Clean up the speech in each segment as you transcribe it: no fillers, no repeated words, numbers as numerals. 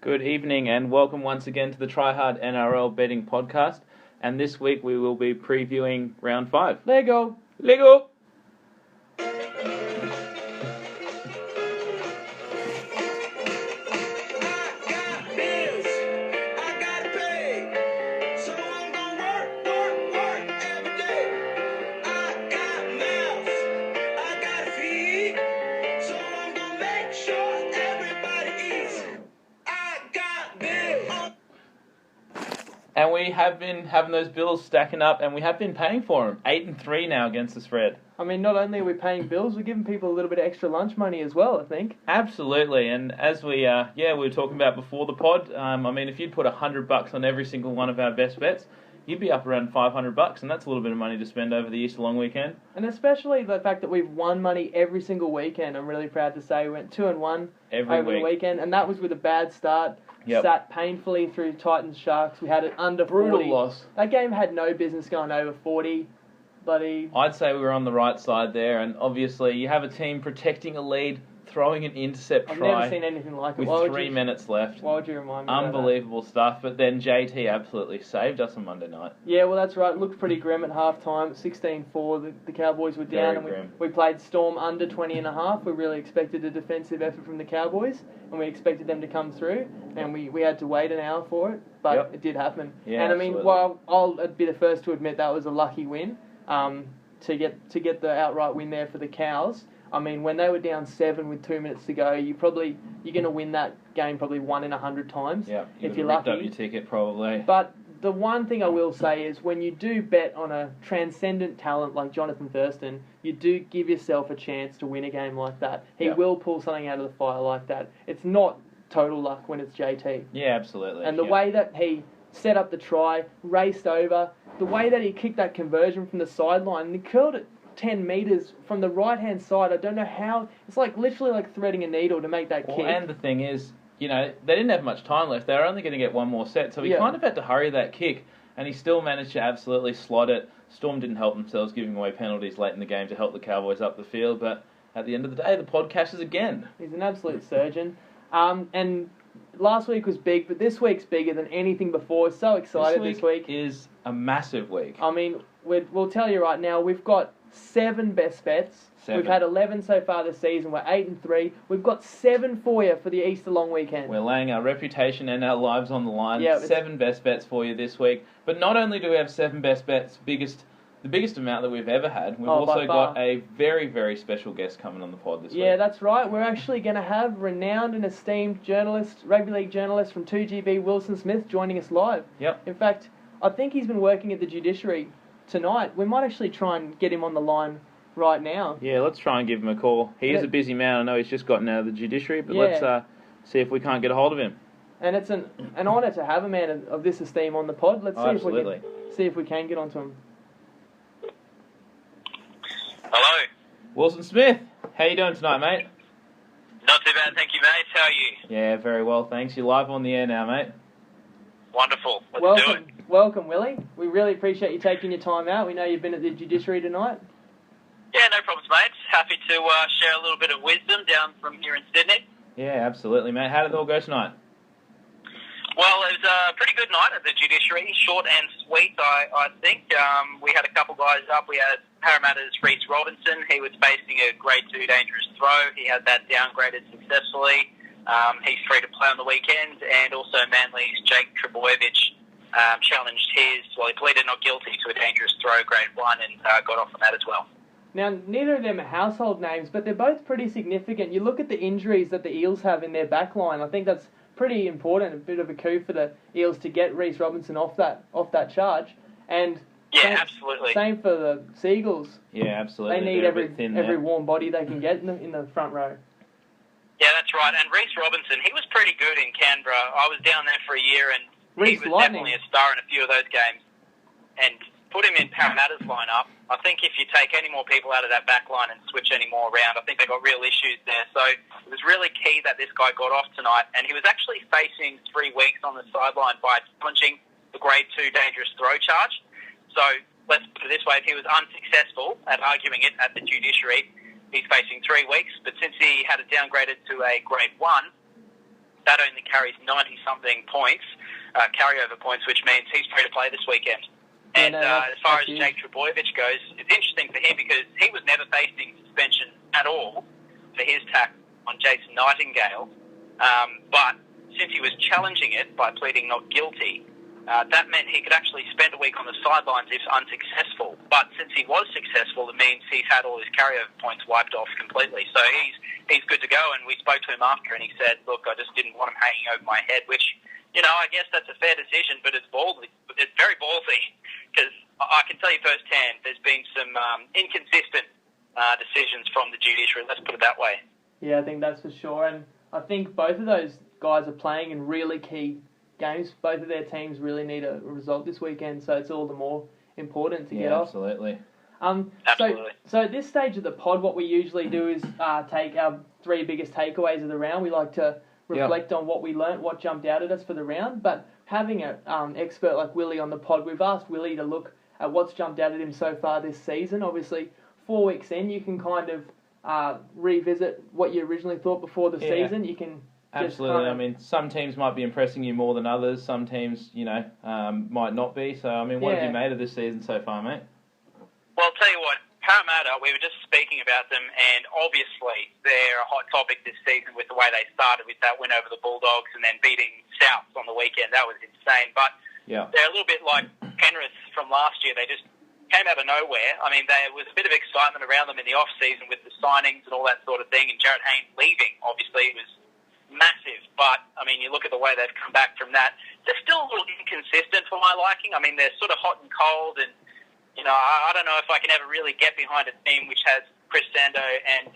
Good evening and welcome once again to the Try Hard NRL Betting Podcast. And this week we will be previewing Round 5. Lego! And we have been having those bills stacking up, and we have been paying for them. 8-3 now against the spread. I mean, not only are we paying bills, we're giving people a little bit of extra lunch money as well, I think. Absolutely, and as we were talking about before the pod, if you'd put $100 on every single one of our best bets, you'd be up around $500, and that's a little bit of money to spend over the Easter long weekend. And especially the fact that we've won money every single weekend. I'm really proud to say we went 2-1 over the weekend, and that was with a bad start. Yep. Sat painfully through Titans Sharks. We had it under Brutal 40. loss. That game had no business going over 40. I'd say we were on the right side there, and obviously you have a team protecting a lead, throwing an intercept I've try never seen anything like it. with 3 minutes left. Why would you remind me Unbelievable stuff, but then JT absolutely saved us on Monday night. Yeah, well, that's right. It looked pretty grim at half-time. 16-4, the Cowboys were down, Very and grim. we played Storm under 20.5. We really expected a defensive effort from the Cowboys, and we expected them to come through, and we had to wait an hour for it, but It did happen. Yeah, and absolutely. while I'll be the first to admit that was a lucky win, to get the outright win there for the Cows. I mean, when they were down 7 with 2 minutes to go, you're going to win that game probably 1 in 100 times. Yeah, if you're lucky. Up your ticket probably. But the one thing I will say is when you do bet on a transcendent talent like Jonathan Thurston, you do give yourself a chance to win a game like that. He will pull something out of the fire like that. It's not total luck when it's JT. Yeah, absolutely. And the way that he set up the try, raced over, the way that he kicked that conversion from the sideline, and he curled it 10 metres from the right-hand side. I don't know how. It's literally like threading a needle to make that kick. And the thing is, they didn't have much time left. They were only going to get one more set, so he kind of had to hurry that kick, and he still managed to absolutely slot it. Storm didn't help themselves, giving away penalties late in the game to help the Cowboys up the field, but at the end of the day, the pod cashes again. He's an absolute surgeon. And last week was big, but this week's bigger than anything before. So excited this week. Is a massive week. I mean, we'll tell you right now, we've got 7 best bets. 7. We've had 11 so far this season. We're 8-3. We've got 7 for you for the Easter long weekend. We're laying our reputation and our lives on the line. Yeah, 7 best bets for you this week. But not only do we have 7 best bets, the biggest amount that we've ever had, we've also got a very, very special guest coming on the pod this week. Yeah, that's right. We're actually going to have renowned and esteemed rugby league journalist from 2GB, Wilson Smith, joining us live. Yep. In fact, I think he's been working at the judiciary tonight. We might actually try and get him on the line right now. Yeah, let's try and give him a call. He is a busy man. I know he's just gotten out of the judiciary, but let's see if we can't get a hold of him. And it's an honour to have a man of this esteem on the pod. Let's see if we can get onto him. Hello. Wilson Smith, how you doing tonight, mate? Not too bad, thank you, mate. How are you? Yeah, very well, thanks. You're live on the air now, mate. Wonderful. Let's do it. Welcome, Willie. We really appreciate you taking your time out. We know you've been at the judiciary tonight. Yeah, no problems, mate. Happy to share a little bit of wisdom down from here in Sydney. Yeah, absolutely, mate. How did it all go tonight? Well, it was a pretty good night at the judiciary. Short and sweet, I think. We had a couple guys up. We had Parramatta's Reece Robinson. He was facing a grade 2 dangerous throw. He had that downgraded successfully. He's free to play on the weekend. And also Manly's Jake Trebojevic challenged he pleaded not guilty to a dangerous throw, grade 1, and got off on that as well. Now, neither of them are household names, but they're both pretty significant. You look at the injuries that the Eels have in their back line. I think that's pretty important, a bit of a coup for the Eels to get Reece Robinson off that charge. And absolutely. Same for the Seagulls. Yeah, absolutely. They need every warm body they can get in the front row. Yeah, that's right. And Reece Robinson, he was pretty good in Canberra. I was down there for a year, and he was definitely a star in a few of those games. And put him in Parramatta's lineup. I think if you take any more people out of that back line and switch any more around, I think they got real issues there. So it was really key that this guy got off tonight. And he was actually facing 3 weeks on the sideline by challenging the grade 2 dangerous throw charge. So let's put it this way, if he was unsuccessful at arguing it at the judiciary, he's facing 3 weeks. But since he had it downgraded to a grade 1, that that carries 90-something points, carryover points, which means he's free to play this weekend. And as far as Jake Trbojevic goes, it's interesting for him because he was never facing suspension at all for his tackle on Jason Nightingale. But since he was challenging it by pleading not guilty, that meant he could actually spend a week on the sidelines if unsuccessful. But since he was successful, it means he's had all his carryover points wiped off completely. So he's good to go. And we spoke to him after, and he said, "Look, I just didn't want him hanging over my head," which, I guess that's a fair decision, but it's ballsy. It's very ballsy because I can tell you firsthand, there's been some inconsistent decisions from the judiciary. Let's put it that way. Yeah, I think that's for sure. And I think both of those guys are playing in really key games. Both of their teams really need a result this weekend, so it's all the more important to get off. Absolutely. Absolutely. So at this stage of the pod, what we usually do is take our 3 biggest takeaways of the round. We like to reflect on what we learnt, what jumped out at us for the round. But having an expert like Willie on the pod, we've asked Willie to look at what's jumped out at him so far this season. Obviously, 4 weeks in, you can kind of revisit what you originally thought before the season. You can absolutely. I mean, some teams might be impressing you more than others. Some teams, might not be. So, I mean, what have you made of this season so far, mate? Well, I'll tell you what, Parramatta, we were just speaking about them, and obviously they're a hot topic this season with the way they started with that win over the Bulldogs and then beating Souths on the weekend. That was insane. But they're a little bit like Penrith from last year. They just came out of nowhere. I mean, there was a bit of excitement around them in the off-season with the signings and all that sort of thing, and Jarrett Haynes leaving, obviously, it was massive. But, I mean, you look at the way they've come back from that. They're still a little inconsistent for my liking. I mean, they're sort of hot and cold, and I don't know if I can ever really get behind a team which has Chris Sando and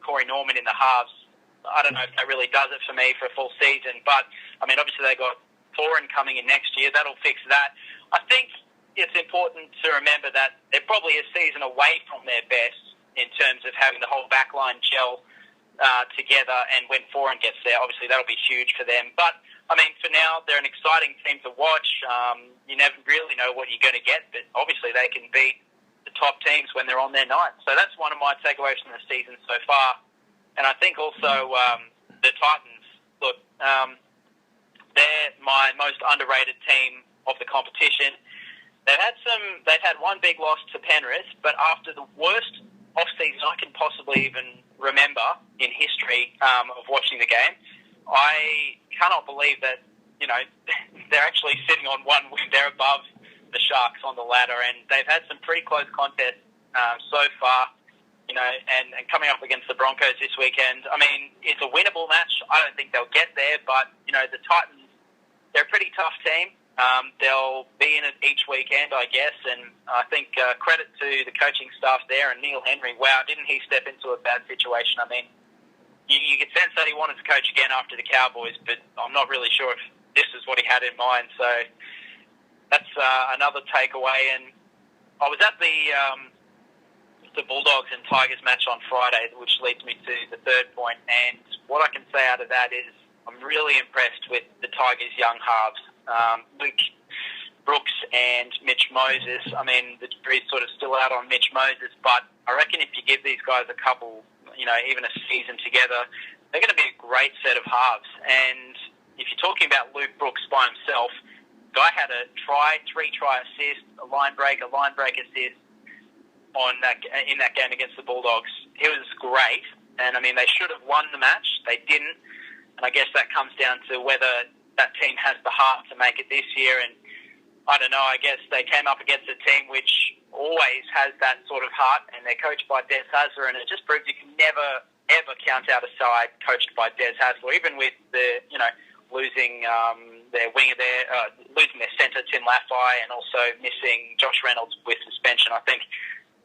Corey Norman in the halves. I don't know if that really does it for me for a full season. But, I mean, obviously they got Foran coming in next year. That'll fix that. I think it's important to remember that they're probably a season away from their best in terms of having the whole backline gel together. And when Foran gets there, obviously that'll be huge for them. But, I mean, for now, they're an exciting team to watch. You never really know what you're going to get, but obviously they can beat the top teams when they're on their night. So that's one of my takeaways from the season so far. And I think also the Titans, look, they're my most underrated team of the competition. They've had one big loss to Penrith, but after the worst off-season I can possibly even remember in history of watching the game, I cannot believe that, they're actually sitting on one win. They're above the Sharks on the ladder, and they've had some pretty close contests so far, and coming up against the Broncos this weekend. I mean, it's a winnable match. I don't think they'll get there, but, the Titans, they're a pretty tough team. They'll be in it each weekend, I guess, and I think credit to the coaching staff there and Neil Henry. Wow, didn't he step into a bad situation? I mean, you could sense that he wanted to coach again after the Cowboys, but I'm not really sure if this is what he had in mind. So that's another takeaway. And I was at the Bulldogs and Tigers match on Friday, which leads me to the third point. And what I can say out of that is I'm really impressed with the Tigers' young halves, Luke Brooks and Mitch Moses. I mean, the jury's sort of still out on Mitch Moses, but I reckon if you give these guys a couple, even a season together, they're going to be a great set of halves. And if you're talking about Luke Brooks by himself, guy had a three-try assist, a line break assist in that game against the Bulldogs. He was great, and I mean, they should have won the match. They didn't, and I guess that comes down to whether that team has the heart to make it this year. And I don't know, I guess they came up against a team which always has that sort of heart, and they're coached by Des Hasler, and it just proves you can never, ever count out a side coached by Des Hasler, even with the, losing their winger there, losing their centre, Tim Laffey, and also missing Josh Reynolds with suspension. I think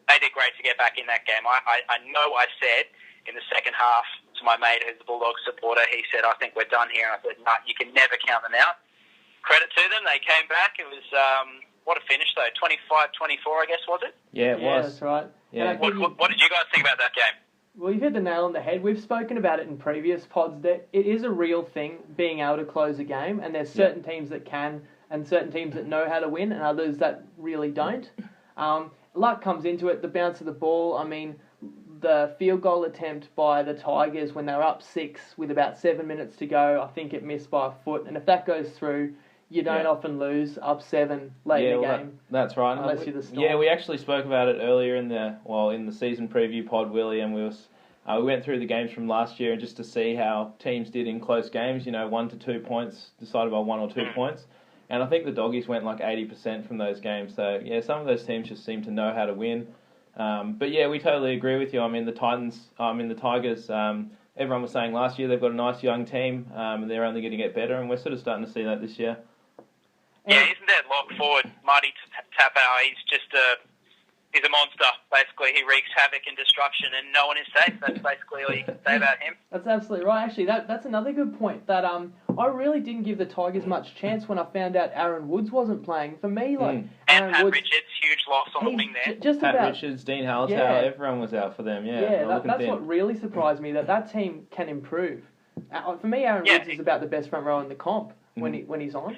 they did great to get back in that game. I know I said in the second half to my mate who's a Bulldogs supporter, he said, I think we're done here. And I said, no, you can never count them out. Credit to them, they came back. It was, what a finish though, 25-24 I guess, was it? Yeah, it was. That's right. Yeah. What did you guys think about that game? Well, you've hit the nail on the head. We've spoken about it in previous pods that it is a real thing, being able to close a game, and there's certain teams that can and certain teams that know how to win and others that really don't. Luck comes into it, the bounce of the ball. I mean, the field goal attempt by the Tigers when they were up 6 with about 7 minutes to go, I think it missed by a foot. And if that goes through, you don't often lose up 7 late in the game. That's right. Unless you're the Storm. Yeah, we actually spoke about it earlier in the season preview pod, Willie, and we went through the games from last year just to see how teams did in close games. 1 to 2 points decided by 1 or 2 points. And I think the Doggies went like 80% from those games. So, yeah, some of those teams just seem to know how to win. But, yeah, we totally agree with you. I mean, the Tigers, everyone was saying last year they've got a nice young team and they're only going to get better. And we're sort of starting to see that this year. Yeah, isn't that lock forward, Marty Tapau? He's a monster, basically. He wreaks havoc and destruction, and no one is safe. That's basically all you can say about him. That's absolutely right. Actually, that's another good point. That I really didn't give the Tigers much chance when I found out Aaron Woods wasn't playing. For me, and Pat Woods, Richards, huge loss on the wing there. Pat Richards, Dean Hallertau, everyone was out for them. That's what really surprised me, that team can improve. For me, Aaron Woods is about the best front row in the comp when he's on.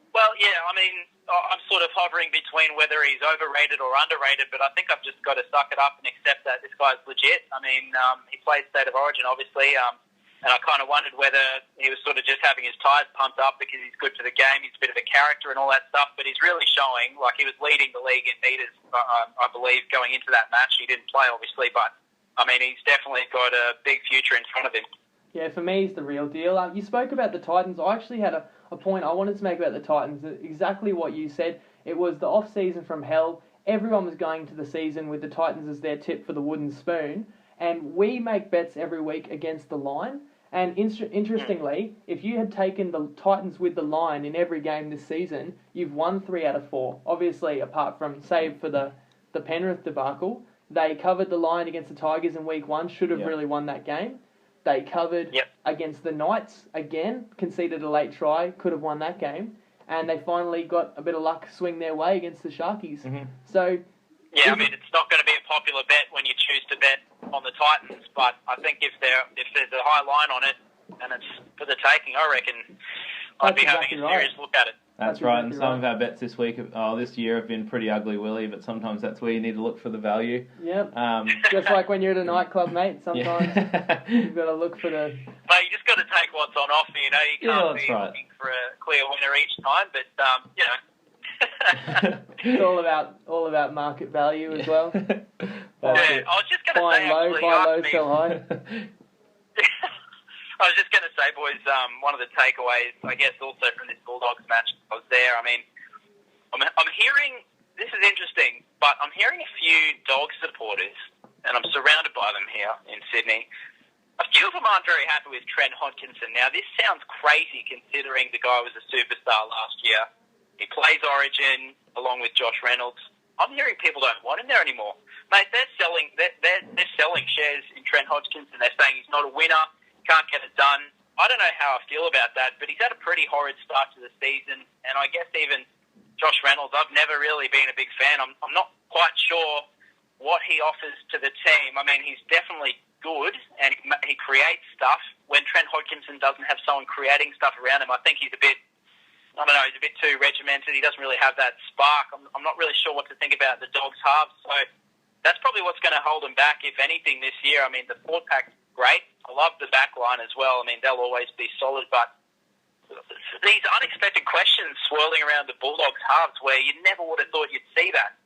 Well, yeah, I mean, I'm sort of hovering between whether he's overrated or underrated, but I think I've just got to suck it up and accept that this guy's legit. I mean, he plays State of Origin, obviously, and I kind of wondered whether he was sort of just having his tyres pumped up because he's good for the game, he's a bit of a character and all that stuff, but he's really showing, like he was leading the league in metres, I believe, going into that match. He didn't play, obviously, but, I mean, he's definitely got a big future in front of him. Yeah, for me, he's the real deal. You spoke about the Titans. I actually had a point I wanted to make about the Titans. Exactly what you said. It was the off-season from hell. Everyone was going to the season with the Titans as their tip for the wooden spoon. And we make bets every week against the line. And interestingly, if you had taken the Titans with the line in every game this season, you've won 3 out of 4. Obviously, apart from, save for the Penrith debacle, they covered the line against the Tigers in week 1, should have really won that game. They covered against the Knights again, conceded a late try, could have won that game, and they finally got a bit of luck swing their way against the Sharkies. Mm-hmm. So, yeah, I mean, it's not going to be a popular bet when you choose to bet on the Titans, but I think if there's a high line on it and it's for the taking, I reckon I'd be having a serious look at it. That's right, and some of our bets this year have been pretty ugly, Willie, but sometimes that's where you need to look for the value. Yep. Just like when you're at a nightclub, mate, sometimes you've got to look for the... Mate, you just got to take what's on offer, you can't be looking for a clear winner each time, but, It's all about market value as well. I was just going to say, low, buy low, sell high. I was just going to say, boys, one of the takeaways, I guess, also from this Bulldogs match, I was there. I mean, I'm hearing, this is interesting, but I'm hearing a few dog supporters, and I'm surrounded by them here in Sydney. A few of them aren't very happy with Trent Hodkinson. Now, this sounds crazy considering the guy was a superstar last year. He plays Origin along with Josh Reynolds. I'm hearing people don't want him there anymore. Mate, they're selling shares in Trent Hodkinson. They're saying he's not a winner. Can't get it done. I don't know how I feel about that, but he's had a pretty horrid start to the season, and I guess even Josh Reynolds, I've never really been a big fan. I'm not quite sure what he offers to the team. I mean, he's definitely good, and he creates stuff. When Trent Hodkinson doesn't have someone creating stuff around him, I think he's a bit too regimented. He doesn't really have that spark. I'm not really sure what to think about the Dogs' halves, so that's probably what's going to hold him back, if anything, this year. I mean, the forward pack's great. I love the back line as well. I mean, they'll always be solid, but these unexpected questions swirling around the Bulldogs' halves where you never would have thought you'd see that.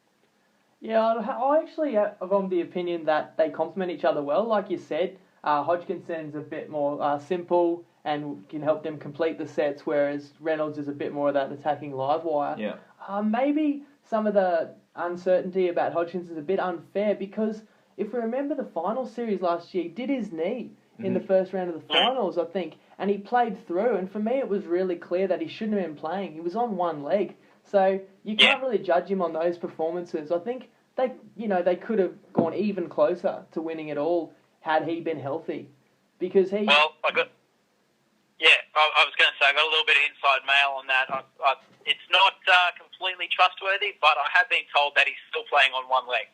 Yeah, I actually am of the opinion that they complement each other well. Like you said, Hodgkinson's a bit more simple and can help them complete the sets, whereas Reynolds is a bit more of that attacking live wire. Yeah. Maybe some of the uncertainty about Hodgkinson is a bit unfair because if we remember the final series last year, he did his knee in the first round of the finals, I think, and he played through. And for me, it was really clear that he shouldn't have been playing. He was on one leg, so you can't really judge him on those performances. I think they could have gone even closer to winning it all had he been healthy, because he. Well, I was going to say I got a little bit of inside mail on that. It's not completely trustworthy, but I have been told that he's still playing on one leg.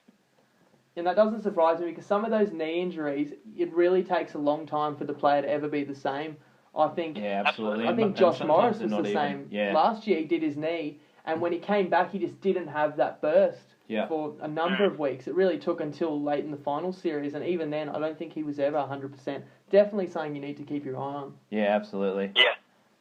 And that doesn't surprise me because some of those knee injuries, it really takes a long time for the player to ever be the same. I think. Yeah, absolutely. I think Josh Morris was the same. Last year he did his knee, and when he came back, he just didn't have that burst for a number of weeks. It really took until late in the final series, and even then, I don't think he was ever 100%. Definitely something you need to keep your eye on. Yeah, absolutely. Yeah.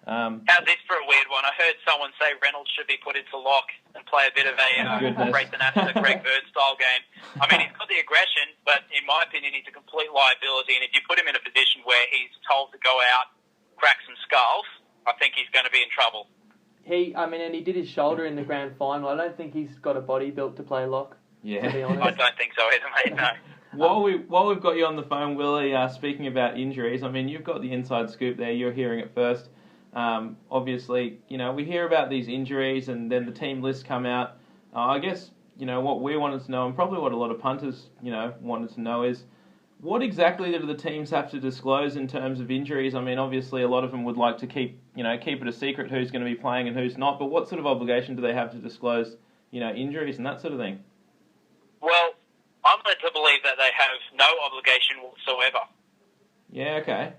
How's this for a weird one? I heard someone say Reynolds should be put into lock and play a bit of a break the Nats, Greg Bird style game. I mean, he's got the aggression, but in my opinion, he's a complete liability. And if you put him in a position where he's told to go out, crack some skulls, I think he's going to be in trouble. And he did his shoulder in the grand final. I don't think he's got a body built to play lock. Yeah, to be honest. I don't think so either, mate. No. While we've got you on the phone, Willie, speaking about injuries, I mean, you've got the inside scoop there. You're hearing it first. Obviously, we hear about these injuries and then the team lists come out. I guess, what we wanted to know, and probably what a lot of punters, wanted to know is, what exactly do the teams have to disclose in terms of injuries? I mean, obviously, a lot of them would like to keep it a secret who's going to be playing and who's not, but what sort of obligation do they have to disclose, injuries and that sort of thing? Well, I'm led to believe that they have no obligation whatsoever. Yeah, okay.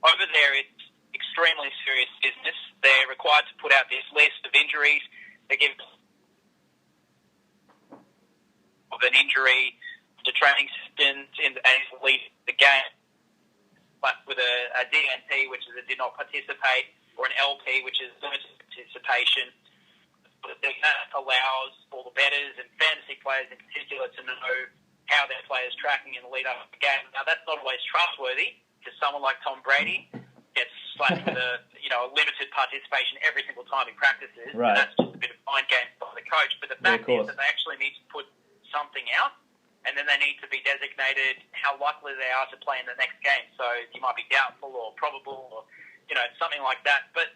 Over there, it's extremely serious business. They're required to put out this list of injuries. They give of an injury to training sessions and lead the game, but with a DNP, which is a did not participate, or an LP, which is limited participation. But that allows all the bettors and fantasy players in particular to know how their players tracking in the lead up to the game. Now, that's not always trustworthy, because someone like Tom Brady gets slapped with a limited participation every single time he practices. Right. And that's just a bit of mind game by the coach. But the fact is that they actually need to put something out, and then they need to be designated how likely they are to play in the next game. So you might be doubtful or probable or, something like that. But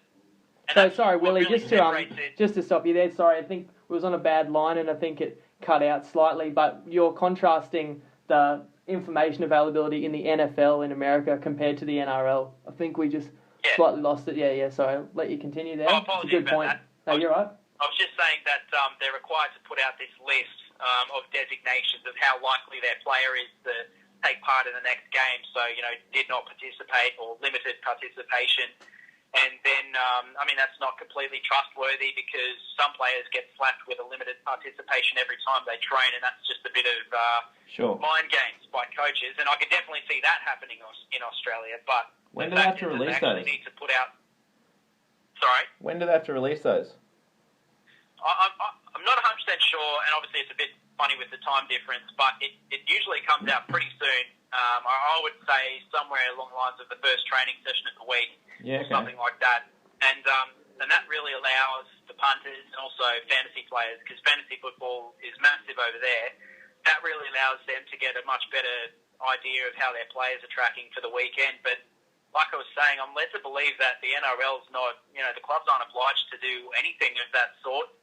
so, sorry, Willie, just to stop you there, sorry, I think it was on a bad line and I think it cut out slightly, but you're contrasting the information availability in the NFL in America compared to the NRL. I think we just slightly lost it. Yeah, sorry, I'll let you continue there. Oh, apologies it's a good point. That. No, you're right. I was just saying that they're required to put out this list of designations of how likely their player is to take part in the next game. So, did not participate or limited participation. And then, that's not completely trustworthy because some players get slapped with a limited participation every time they train, and that's just a bit of mind games by coaches. And I could definitely see that happening in Australia. But when do they have to release those? Need to put out. Sorry? When do they have to release those? I'm not 100% sure, and obviously it's a bit funny with the time difference, but it usually comes out pretty soon. I would say somewhere along the lines of the first training session of the week, something like that. And that really allows the punters and also fantasy players, because fantasy football is massive over there, that really allows them to get a much better idea of how their players are tracking for the weekend. But like I was saying, I'm led to believe that the NRL's not, the clubs aren't obliged to do anything of that sort.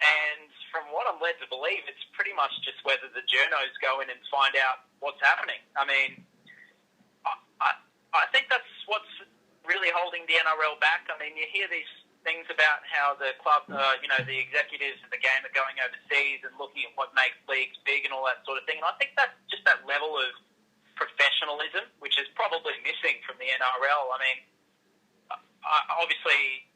And from what I'm led to believe, it's pretty much just whether the journos go in and find out what's happening. I mean, I think that's what's really holding the NRL back. I mean, you hear these things about how the club, the executives of the game are going overseas and looking at what makes leagues big and all that sort of thing. And I think that's just that level of professionalism, which is probably missing from the NRL. I mean, obviously,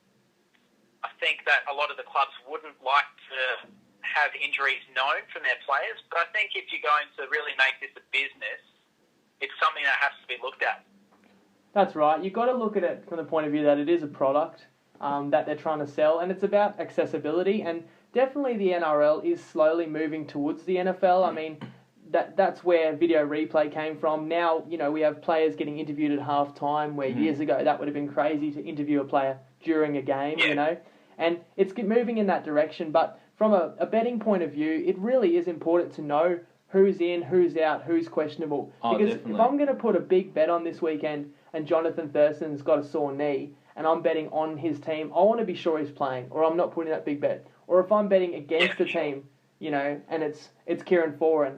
I think that a lot of the clubs wouldn't like to have injuries known from their players, but I think if you're going to really make this a business, it's something that has to be looked at. That's right. You've got to look at it from the point of view that it is a product that they're trying to sell, and it's about accessibility, and definitely the NRL is slowly moving towards the NFL. I mean, that's where video replay came from. Now, we have players getting interviewed at half-time, where years ago that would have been crazy to interview a player during a game, and it's moving in that direction. But from a betting point of view, it really is important to know who's in, who's out, who's questionable. Because definitely. If I'm going to put a big bet on this weekend and Jonathan Thurston's got a sore knee and I'm betting on his team, I want to be sure he's playing, or I'm not putting that big bet. Or if I'm betting against the team, and it's Kieran Foran,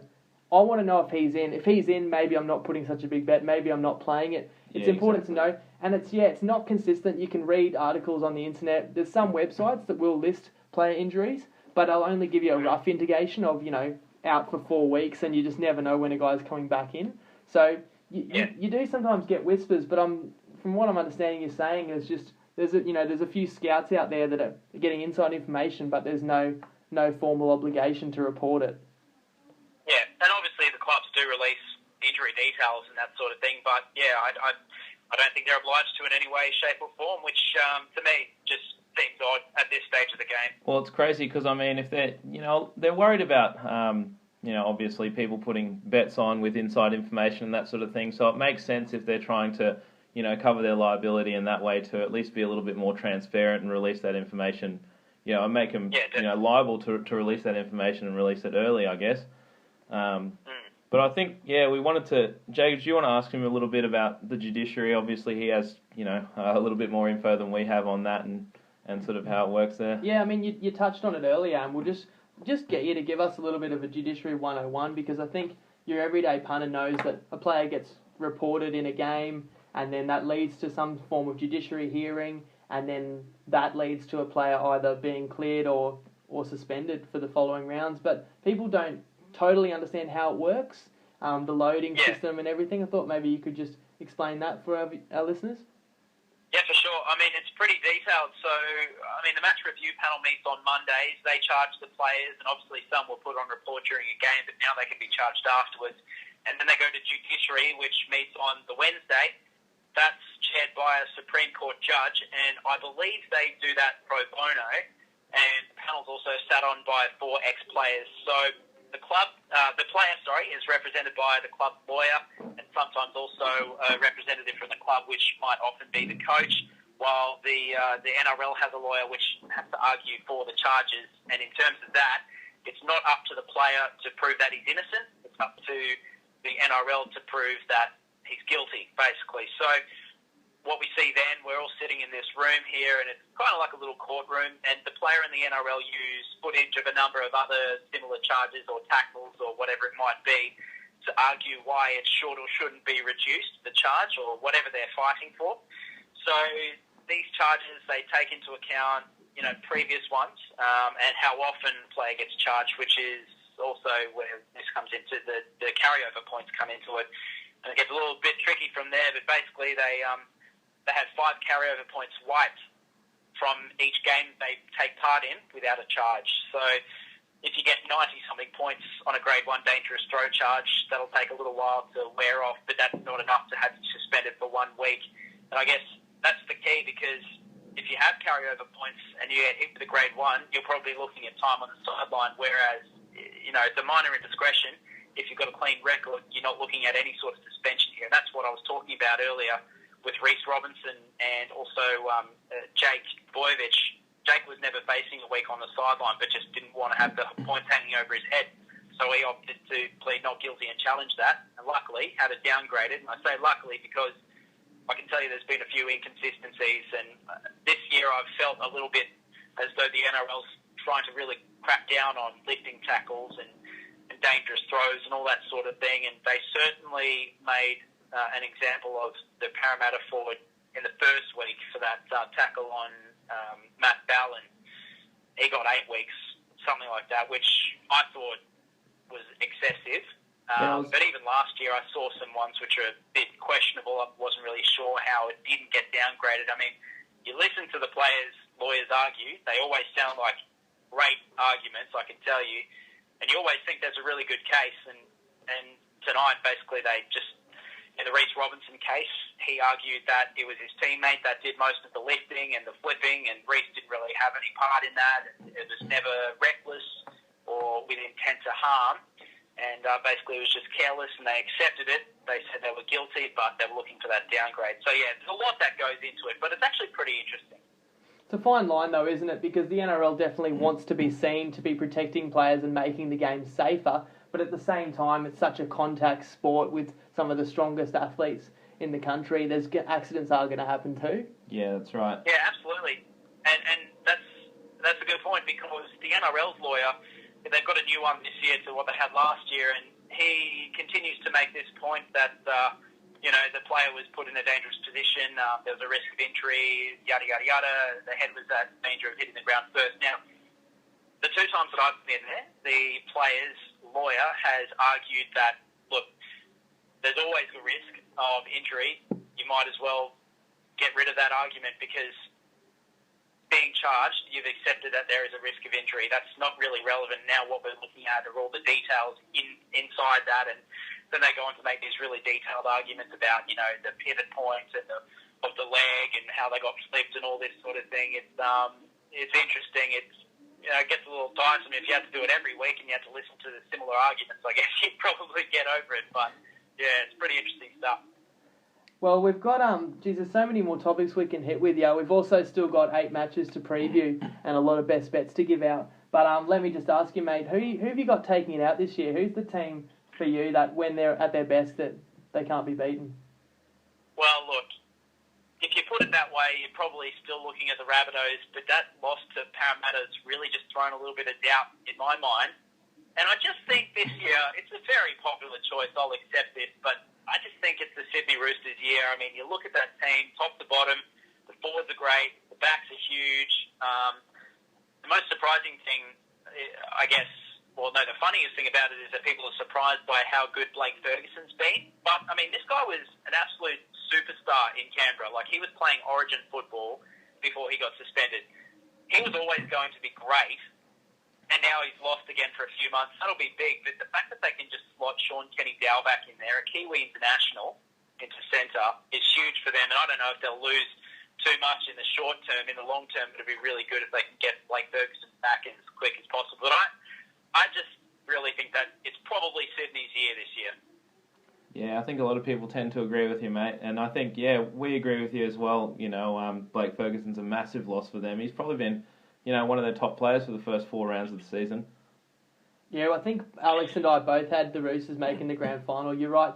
I want to know if he's in. If he's in, maybe I'm not putting such a big bet. Maybe I'm not playing it. It's important to know. And it's not consistent. You can read articles on the internet. There's some websites that will list player injuries, but I'll only give you a rough indication of, out for 4 weeks, and you just never know when a guy's coming back in. So you do sometimes get whispers, but from what I'm understanding you're saying is just there's a few scouts out there that are getting inside information, but there's no no formal obligation to report it. Yeah, and obviously the clubs do release injury details and that sort of thing, but yeah, I don't think they're obliged to in any way, shape or form, which to me just seems odd at this stage of the game. Well, it's crazy because, I mean, if they're worried about, obviously people putting bets on with inside information and that sort of thing, so it makes sense if they're trying to, cover their liability in that way to at least be a little bit more transparent and release that information, and make them, liable to release that information and release it early, I guess. But I think, we wanted to... Jake, do you want to ask him a little bit about the judiciary? Obviously, he has, a little bit more info than we have on that and sort of how it works there. Yeah, I mean, you touched on it earlier, and we'll just get you to give us a little bit of a judiciary 101, because I think your everyday punter knows that a player gets reported in a game, and then that leads to some form of judiciary hearing, and then that leads to a player either being cleared or suspended for the following rounds. But people don't totally understand how it works, the loading system and everything. I thought maybe you could just explain that for our listeners. Yeah, for sure. I mean, it's pretty detailed. So, I mean, the match review panel meets on Mondays. They charge the players, and obviously some will put on report during a game, but now they can be charged afterwards. And then they go to judiciary, which meets on the Wednesday. That's chaired by a Supreme Court judge, and I believe they do that pro bono. And the panel's also sat on by 4 ex-players. So the player is represented by the club lawyer, and sometimes also a representative from the club, which might often be the coach, while the NRL has a lawyer which has to argue for the charges. And in terms of that, it's not up to the player to prove that he's innocent. It's up to the NRL to prove that he's guilty, basically. So what we see then, we're all sitting in this room here, and it's kind of like a little courtroom, and the player and the NRL use footage of a number of other similar charges or tackles or whatever it might be to argue why it should or shouldn't be reduced, the charge, or whatever they're fighting for. So these charges, they take into account, previous ones, and how often a player gets charged, which is also where this comes into the carryover points come into it. And it gets a little bit tricky from there, but basically they had 5 carryover points wiped from each game they take part in without a charge. So if you get 90-something points on a Grade 1 dangerous throw charge, that'll take a little while to wear off, but that's not enough to have you suspended for 1 week. And I guess that's the key, because if you have carryover points and you get hit with a Grade 1, you're probably looking at time on the sideline, whereas, it's a minor indiscretion. If you've got a clean record, you're not looking at any sort of suspension here. And that's what I was talking about earlier with Reece Robinson and also Jake Boyovich. Jake was never facing a week on the sideline, but just didn't want to have the points hanging over his head. So he opted to plead not guilty and challenge that, and luckily had it downgraded. And I say luckily because I can tell you there's been a few inconsistencies, and this year I've felt a little bit as though the NRL's trying to really crack down on lifting tackles and dangerous throws and all that sort of thing, and they certainly made an example of the Parramatta forward in the first week for that tackle on Matt Ballin. He got 8 weeks, something like that, which I thought was excessive. But even last year I saw some ones which are a bit questionable. I wasn't really sure how it didn't get downgraded. I mean, you listen to the players' lawyers argue, they always sound like great arguments, I can tell you, and you always think there's a really good case. And tonight, basically, they just, in the Reece Robinson case, he argued that it was his teammate that did most of the lifting and the flipping, and Reece didn't really have any part in that. It was never reckless or with intent to harm, and basically it was just careless, and they accepted it. They said they were guilty, but they were looking for that downgrade. So yeah, there's a lot that goes into it, but it's actually pretty interesting. It's a fine line, though, isn't it? Because the NRL definitely wants to be seen to be protecting players and making the game safer, but at the same time, it's such a contact sport with some of the strongest athletes in the country. Accidents are going to happen too. Yeah, that's right. Yeah, absolutely. And that's a good point, because the NRL's lawyer, they've got a new one this year to what they had last year, and he continues to make this point that the player was put in a dangerous position, there was a risk of injury, yada, yada, yada, the head was at danger of hitting the ground first. Now, the 2 times that I've been there, the player's lawyer has argued that, look, there's always a risk of injury. You might as well get rid of that argument, because being charged, you've accepted that there is a risk of injury. That's not really relevant now. What we're looking at are all the details inside that, and then they go on to make these really detailed arguments about, the pivot points and of the leg and how they got flipped and all this sort of thing. It's interesting. It gets a little tiresome. If you had to do it every week and you had to listen to the similar arguments, I guess you'd probably get over it. But yeah, it's pretty interesting stuff. Well, we've got, there's so many more topics we can hit with you. We've also still got 8 matches to preview and a lot of best bets to give out. But let me just ask you, mate, who have you got taking it out this year? Who's the team for you that when they're at their best that they can't be beaten? Well, look, if you put it that way, you're probably still looking at the Rabbitohs, but that loss to Parramatta's really just thrown a little bit of doubt in my mind. And I just think this year, it's a very popular choice, I'll accept this, but I just think it's the Sydney Roosters year. I mean, you look at that team, top to bottom, the forwards are great, the backs are huge. The most surprising thing, I guess, the funniest thing about it is that people are surprised by how good Blake Ferguson's been. But, I mean, this guy was an absolute superstar in Canberra. Like, he was playing Origin football before he got suspended. He was always going to be great. And now he's lost again for a few months. That'll be big. But the fact that they can just slot Sean Kenny-Dow back in there, a Kiwi international, into centre, is huge for them. And I don't know if they'll lose too much in the short term. In the long term, it'll be really good if they can get Blake Ferguson back as quick as possible. But I just really think that it's probably Sydney's year this year. Yeah, I think a lot of people tend to agree with you, mate. And I think, we agree with you as well. Blake Ferguson's a massive loss for them. He's probably been one of their top players for the first 4 rounds of the season. Yeah, well, I think Alex and I both had the Roosters making the grand final. You're right,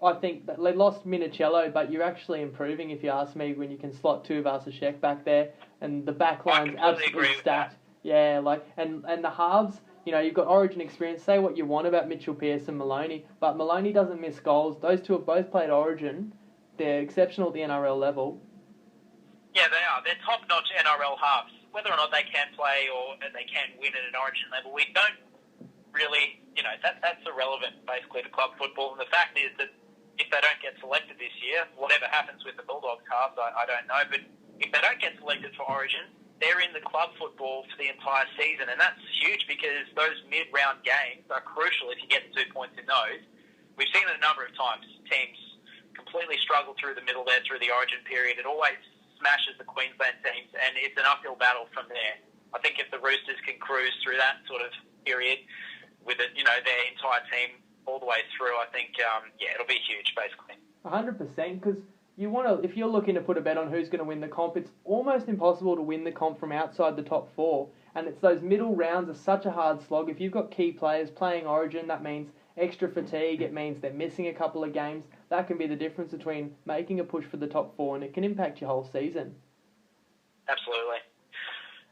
I think that they lost Minicello, but you're actually improving, if you ask me, when you can slot Tuivasa-Sheck back there, and the back line's absolutely stacked. Yeah, and the halves, you've got Origin experience. Say what you want about Mitchell Pearce and Maloney, but Maloney doesn't miss goals. Those two have both played Origin. They're exceptional at the NRL level. Yeah, they are. They're top-notch NRL halves. Whether or not they can play or they can win at an Origin level, we don't really, that's irrelevant basically to club football. And the fact is that if they don't get selected this year, whatever happens with the Bulldogs halves, I don't know. But if they don't get selected for Origin, they're in the club football for the entire season. And that's huge because those mid-round games are crucial if you get the 2 points in those. We've seen it a number of times. Teams completely struggle through the middle there, through the Origin period. It always smashes the Queensland teams, and it's an uphill battle from there. I think if the Roosters can cruise through that sort of period with it, their entire team all the way through, I think, it'll be huge, basically. 100%, because if you're looking to put a bet on who's going to win the comp, it's almost impossible to win the comp from outside the top 4, and it's those middle rounds are such a hard slog. If you've got key players playing Origin, that means extra fatigue, it means they're missing a couple of games. That can be the difference between making a push for the top 4, and it can impact your whole season. Absolutely.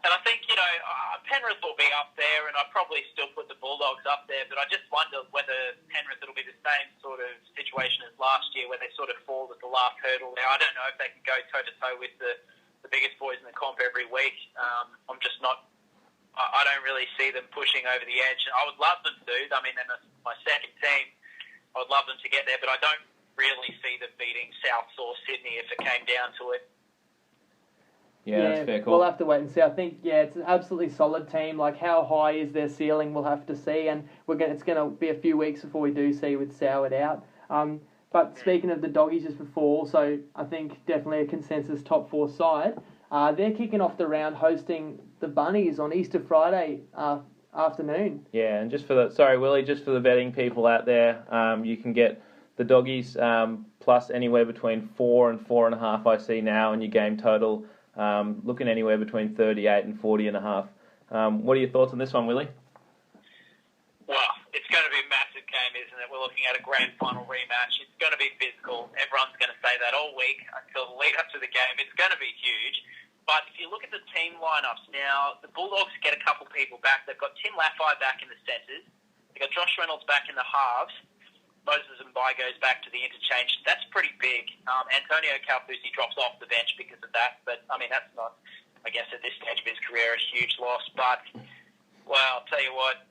And I think, Penrith will be up there, and I'd probably still put the Bulldogs up there, but I just wonder whether Penrith it'll be the same sort of situation as last year, where they sort of fall at the last hurdle there. I don't know if they can go toe-to-toe with the biggest boys in the comp every week. I'm just not... I don't really see them pushing over the edge. I would love them to. I mean, they're my second team. I would love them to get there, but I don't really see them beating South or Sydney if it came down to it. Yeah, that's fair call. We'll have to wait and see. I think, it's an absolutely solid team. Like, how high is their ceiling, we'll have to see, and it's going to be a few weeks before we do see with Soward out. But speaking of the Doggies just before, also, I think definitely a consensus top 4 side. They're kicking off the round hosting the Bunnies on Easter Friday afternoon. Yeah, and just for the betting people out there, you can get the Doggies plus anywhere between 4 and 4.5 I see now in your game total, looking anywhere between 38 and 40.5. What are your thoughts on this one, Willie? Well, it's going to be a massive game, isn't it? We're looking at a grand final rematch. It's going to be physical. Everyone's going to say that all week until the lead up to the game. It's going to be huge. But if you look at the team lineups now, the Bulldogs get a couple people back. They've got Tim Laffey back in the centres. They've got Josh Reynolds back in the halves. Moses Mbai goes back to the interchange. That's pretty big. Antonio Calfusi drops off the bench because of that. But, I mean, that's not, I guess, at this stage of his career, a huge loss. But, well, I'll tell you what,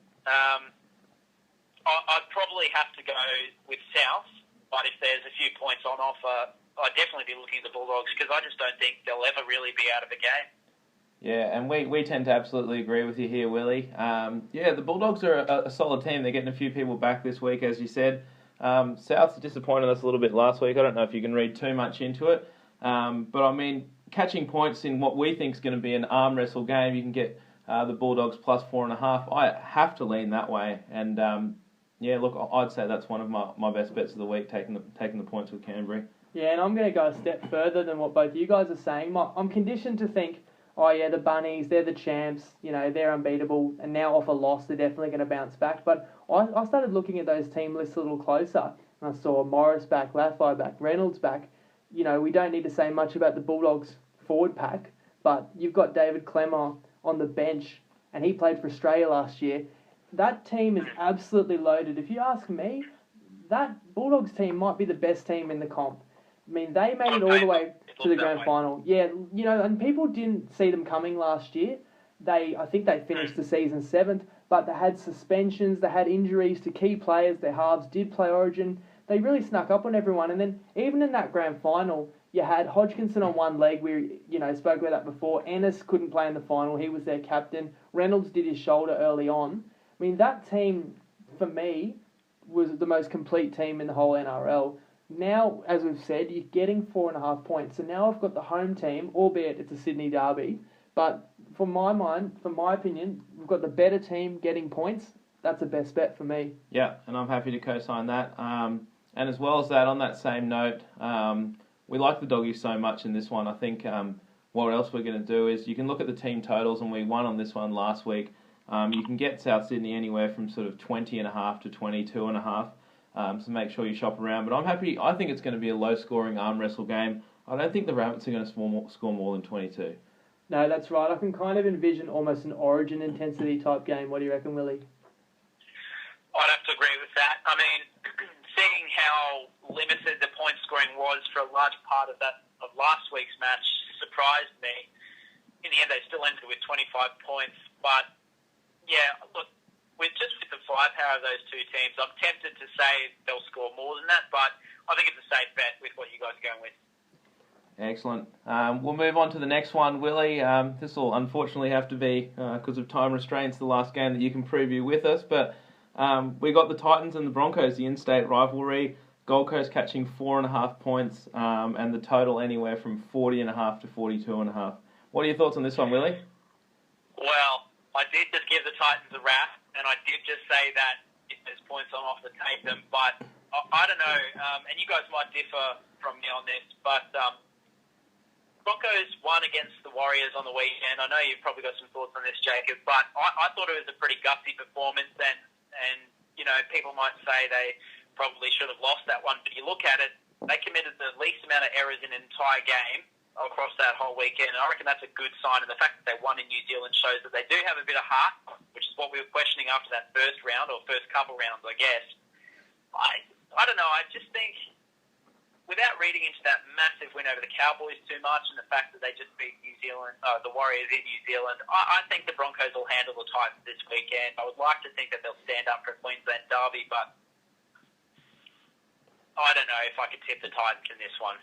I'd probably have to go with South. But if there's a few points on offer, I'd definitely be looking at the Bulldogs because I just don't think they'll ever really be out of a game. Yeah, and we tend to absolutely agree with you here, Willie. The Bulldogs are a solid team. They're getting a few people back this week, as you said. Souths disappointed us a little bit last week. I don't know if you can read too much into it. But, I mean, catching points in what we think is going to be an arm wrestle game, you can get the Bulldogs plus 4.5. I have to lean that way. And, I'd say that's one of my best bets of the week, taking the points with Canterbury. Yeah, and I'm going to go a step further than what both you guys are saying. I'm conditioned to think, oh yeah, the Bunnies, they're the champs, they're unbeatable, and now off a loss, they're definitely going to bounce back. But I started looking at those team lists a little closer, and I saw Morris back, Laffey back, Reynolds back. We don't need to say much about the Bulldogs forward pack, but you've got David Clemmer on the bench, and he played for Australia last year. That team is absolutely loaded. If you ask me, that Bulldogs team might be the best team in the comp. I mean, they made it all the way to the grand final. Yeah, and people didn't see them coming last year. I think they finished the season 7th, but they had suspensions, they had injuries to key players, their halves did play Origin. They really snuck up on everyone, and then even in that grand final, you had Hodgkinson on one leg. We spoke about that before. Ennis couldn't play in the final. He was their captain. Reynolds did his shoulder early on. I mean, that team, for me, was the most complete team in the whole NRL. Now, as we've said, you're getting 4.5 points. So now I've got the home team, albeit it's a Sydney derby. But from my opinion, we've got the better team getting points. That's the best bet for me. Yeah, and I'm happy to co-sign that. And as well as that, on that same note, we like the Doggies so much in this one. I think what else we're going to do is you can look at the team totals, and we won on this one last week. You can get South Sydney anywhere from sort of 20.5 to 22.5. So make sure you shop around. But I'm happy. I think it's going to be a low-scoring arm wrestle game. I don't think the Rabbits are going to score more than 22. No, that's right. I can kind of envision almost an Origin intensity type game. What do you reckon, Willie? I'd have to agree with that. I mean, seeing how limited the point scoring was for a large part of last week's match surprised me. In the end, they still ended with 25 points. But yeah, look. With the firepower of those two teams, I'm tempted to say they'll score more than that, but I think it's a safe bet with what you guys are going with. Excellent. We'll move on to the next one, Willie. This will unfortunately have to be, because of time restraints, the last game that you can preview with us, but we got the Titans and the Broncos, the in-state rivalry. Gold Coast catching 4.5 points, and the total anywhere from 40.5 to 42.5. What are your thoughts on this one, Willie? Well, I did just give the Titans a rap, and I did just say that if there's points on offer, take them. But I don't know, and you guys might differ from me on this, but Broncos won against the Warriors on the weekend. I know you've probably got some thoughts on this, Jacob, but I thought it was a pretty gutsy performance, and people might say they probably should have lost that one, but you look at it, they committed the least amount of errors in an entire game across that whole weekend, and I reckon that's a good sign, and the fact that they won in New Zealand shows that they do have a bit of heart, which is what we were questioning after that first round, or first couple rounds, I guess. I don't know, I just think, without reading into that massive win over the Cowboys too much, and the fact that they just beat the Warriors in New Zealand, I think the Broncos will handle the Titans this weekend. I would like to think that they'll stand up for a Queensland derby, but I don't know if I could tip the Titans in this one.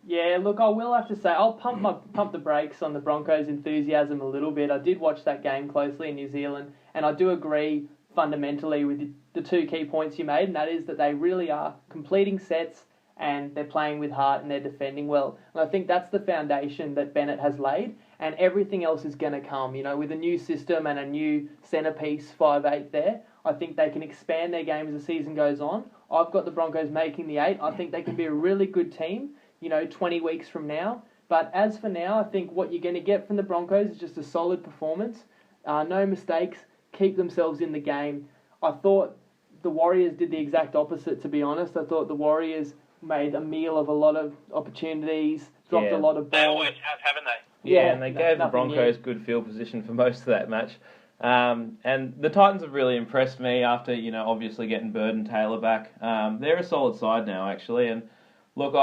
Yeah, look, I will have to say, I'll pump the brakes on the Broncos' enthusiasm a little bit. I did watch that game closely in New Zealand, and I do agree fundamentally with the two key points you made, and that is that they really are completing sets, and they're playing with heart, and they're defending well. And I think that's the foundation that Bennett has laid, and everything else is going to come. With a new system and a new centrepiece, 5'8" there, I think they can expand their game as the season goes on. I've got the Broncos making the 8. I think they can be a really good team, 20 weeks from now. But as for now, I think what you're going to get from the Broncos is just a solid performance. No mistakes, keep themselves in the game. I thought the Warriors did the exact opposite, to be honest. I thought the Warriors made a meal of a lot of opportunities, dropped a lot of balls. They always have, haven't they? Yeah, and they gave the Broncos good field position for most of that match. And the Titans have really impressed me after, obviously getting Bird and Taylor back. They're a solid side now, actually. And look,